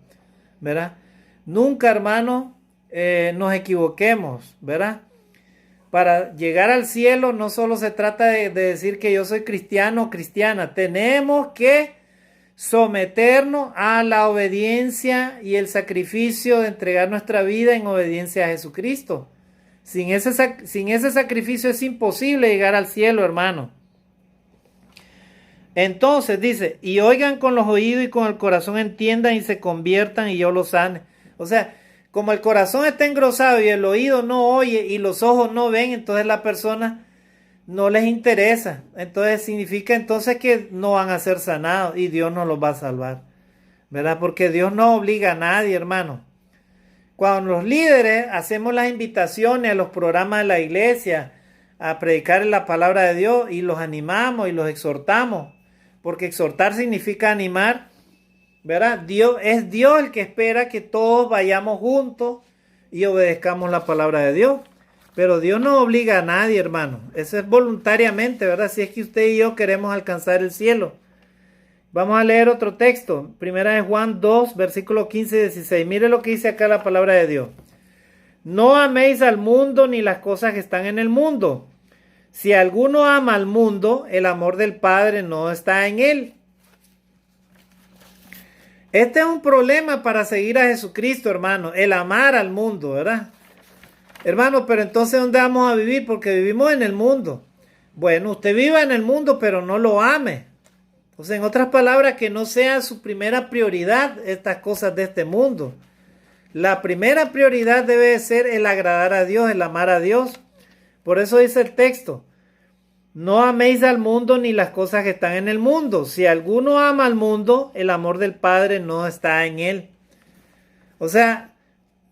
¿verdad? Nunca, hermano, nos equivoquemos, ¿verdad? Para llegar al cielo no solo se trata de decir que yo soy cristiano o cristiana. Tenemos que someternos a la obediencia y el sacrificio de entregar nuestra vida en obediencia a Jesucristo. Sin ese sacrificio es imposible llegar al cielo, hermano. Entonces dice, y oigan con los oídos y con el corazón entiendan y se conviertan y yo los sane. O sea, como el corazón está engrosado y el oído no oye y los ojos no ven, entonces la persona no les interesa. Entonces significa entonces que no van a ser sanados y Dios no los va a salvar, ¿verdad? Porque Dios no obliga a nadie, hermano. Cuando los líderes hacemos las invitaciones a los programas de la iglesia a predicar la palabra de Dios y los animamos y los exhortamos, porque exhortar significa animar, ¿verdad? Es Dios el que espera que todos vayamos juntos, y obedezcamos la palabra de Dios. Pero Dios no obliga a nadie, hermano. Eso es voluntariamente, ¿verdad? Si es que usted y yo queremos alcanzar el cielo. Vamos a leer otro texto. Primera de Juan 2, versículo 15 y 16. Mire lo que dice acá la palabra de Dios. No améis al mundo ni las cosas que están en el mundo. Si alguno ama al mundo, el amor del Padre no está en él. Este es un problema para seguir a Jesucristo, hermano. El amar al mundo, ¿verdad? Hermano, pero entonces ¿dónde vamos a vivir? Porque vivimos en el mundo. Bueno, usted viva en el mundo, pero no lo ame. O sea, en otras palabras, que no sea su primera prioridad estas cosas de este mundo. La primera prioridad debe ser el agradar a Dios, el amar a Dios. Por eso dice el texto, no améis al mundo ni las cosas que están en el mundo. Si alguno ama al mundo, el amor del Padre no está en él. O sea,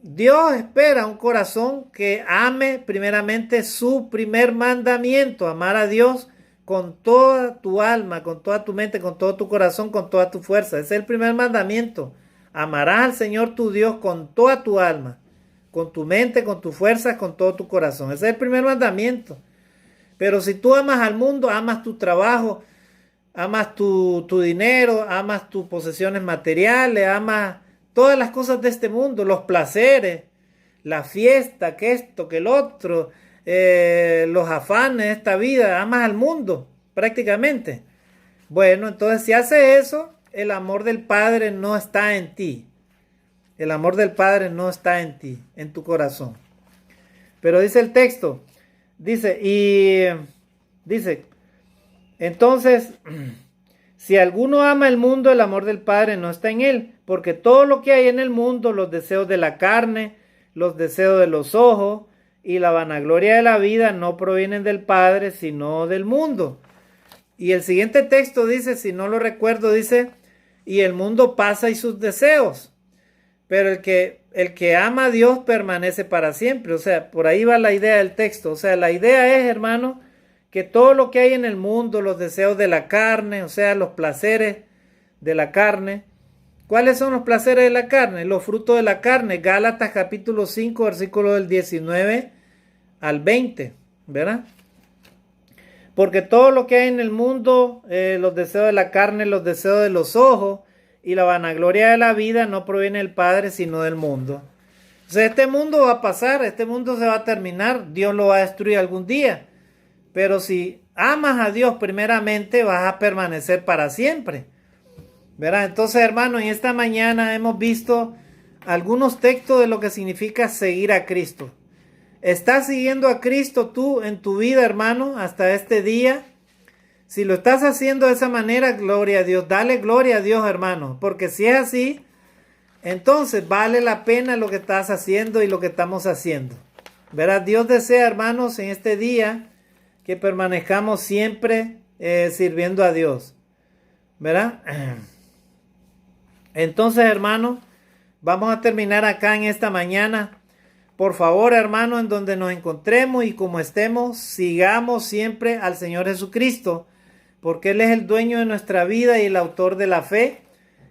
Dios espera un corazón que ame primeramente su primer mandamiento, amar a Dios con toda tu alma, con toda tu mente, con todo tu corazón, con toda tu fuerza. Ese es el primer mandamiento. Amarás al Señor tu Dios con toda tu alma, con tu mente, con tu fuerza, con todo tu corazón. Ese es el primer mandamiento. Pero si tú amas al mundo, amas tu trabajo, amas tu dinero, amas tus posesiones materiales, amas todas las cosas de este mundo, los placeres, la fiesta, que esto, que el otro, los afanes de esta vida, amas al mundo prácticamente. Bueno, entonces si haces eso, el amor del Padre no está en ti. El amor del Padre no está en ti, en tu corazón. Pero dice el texto, dice, entonces, si alguno ama el mundo, el amor del Padre no está en él, porque todo lo que hay en el mundo, los deseos de la carne, los deseos de los ojos y la vanagloria de la vida no provienen del Padre, sino del mundo. Y el siguiente texto dice, si no lo recuerdo, dice, y el mundo pasa y sus deseos, pero el que ama a Dios permanece para siempre. O sea, por ahí va la idea del texto. O sea, la idea es, hermano, que todo lo que hay en el mundo, los deseos de la carne, o sea, los placeres de la carne. ¿Cuáles son los placeres de la carne? Los frutos de la carne. Gálatas capítulo 5, versículo del 19 al 20, ¿verdad? Porque todo lo que hay en el mundo, los deseos de la carne, los deseos de los ojos y la vanagloria de la vida no proviene del Padre, sino del mundo. O sea, este mundo va a pasar, este mundo se va a terminar, Dios lo va a destruir algún día. Pero si amas a Dios primeramente, vas a permanecer para siempre, ¿verdad? Entonces, hermano, en esta mañana hemos visto algunos textos de lo que significa seguir a Cristo. ¿Estás siguiendo a Cristo tú en tu vida, hermano, hasta este día? Si lo estás haciendo de esa manera, gloria a Dios. Dale gloria a Dios, hermano. Porque si es así, entonces vale la pena lo que estás haciendo y lo que estamos haciendo. ¿Verdad? Dios desea, hermanos, en este día que permanezcamos siempre sirviendo a Dios. ¿Verdad? Entonces, hermanos, vamos a terminar acá en esta mañana. Por favor, hermano, en donde nos encontremos y como estemos, sigamos siempre al Señor Jesucristo, porque Él es el dueño de nuestra vida y el autor de la fe,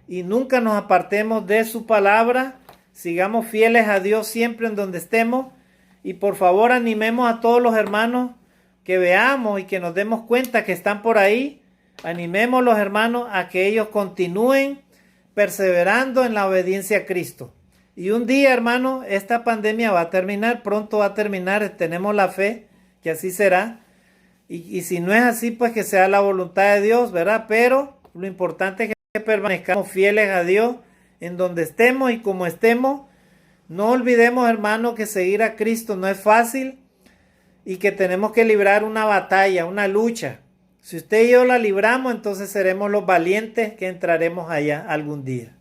y nunca nos apartemos de su palabra. Sigamos fieles a Dios siempre en donde estemos, y por favor animemos a todos los hermanos que veamos y que nos demos cuenta que están por ahí. Animemos a los hermanos a que ellos continúen perseverando en la obediencia a Cristo. Y un día, hermano, esta pandemia va a terminar, pronto va a terminar, tenemos la fe que así será. Y si no es así, pues que sea la voluntad de Dios, ¿verdad? Pero lo importante es que permanezcamos fieles a Dios en donde estemos y como estemos. No olvidemos, hermano, que seguir a Cristo no es fácil y que tenemos que librar una batalla, una lucha. Si usted y yo la libramos, entonces seremos los valientes que entraremos allá algún día.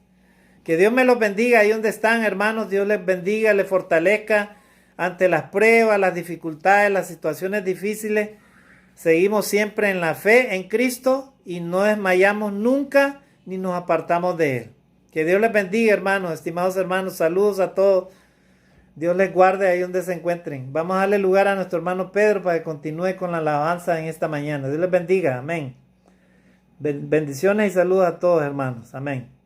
Que Dios me los bendiga ahí donde están, hermanos. Dios les bendiga, les fortalezca ante las pruebas, las dificultades, las situaciones difíciles. Seguimos siempre en la fe en Cristo y no desmayamos nunca ni nos apartamos de Él. Que Dios les bendiga, hermanos, estimados hermanos. Saludos a todos. Dios les guarde ahí donde se encuentren. Vamos a darle lugar a nuestro hermano Pedro para que continúe con la alabanza en esta mañana. Dios les bendiga. Amén. Bendiciones y saludos a todos, hermanos. Amén.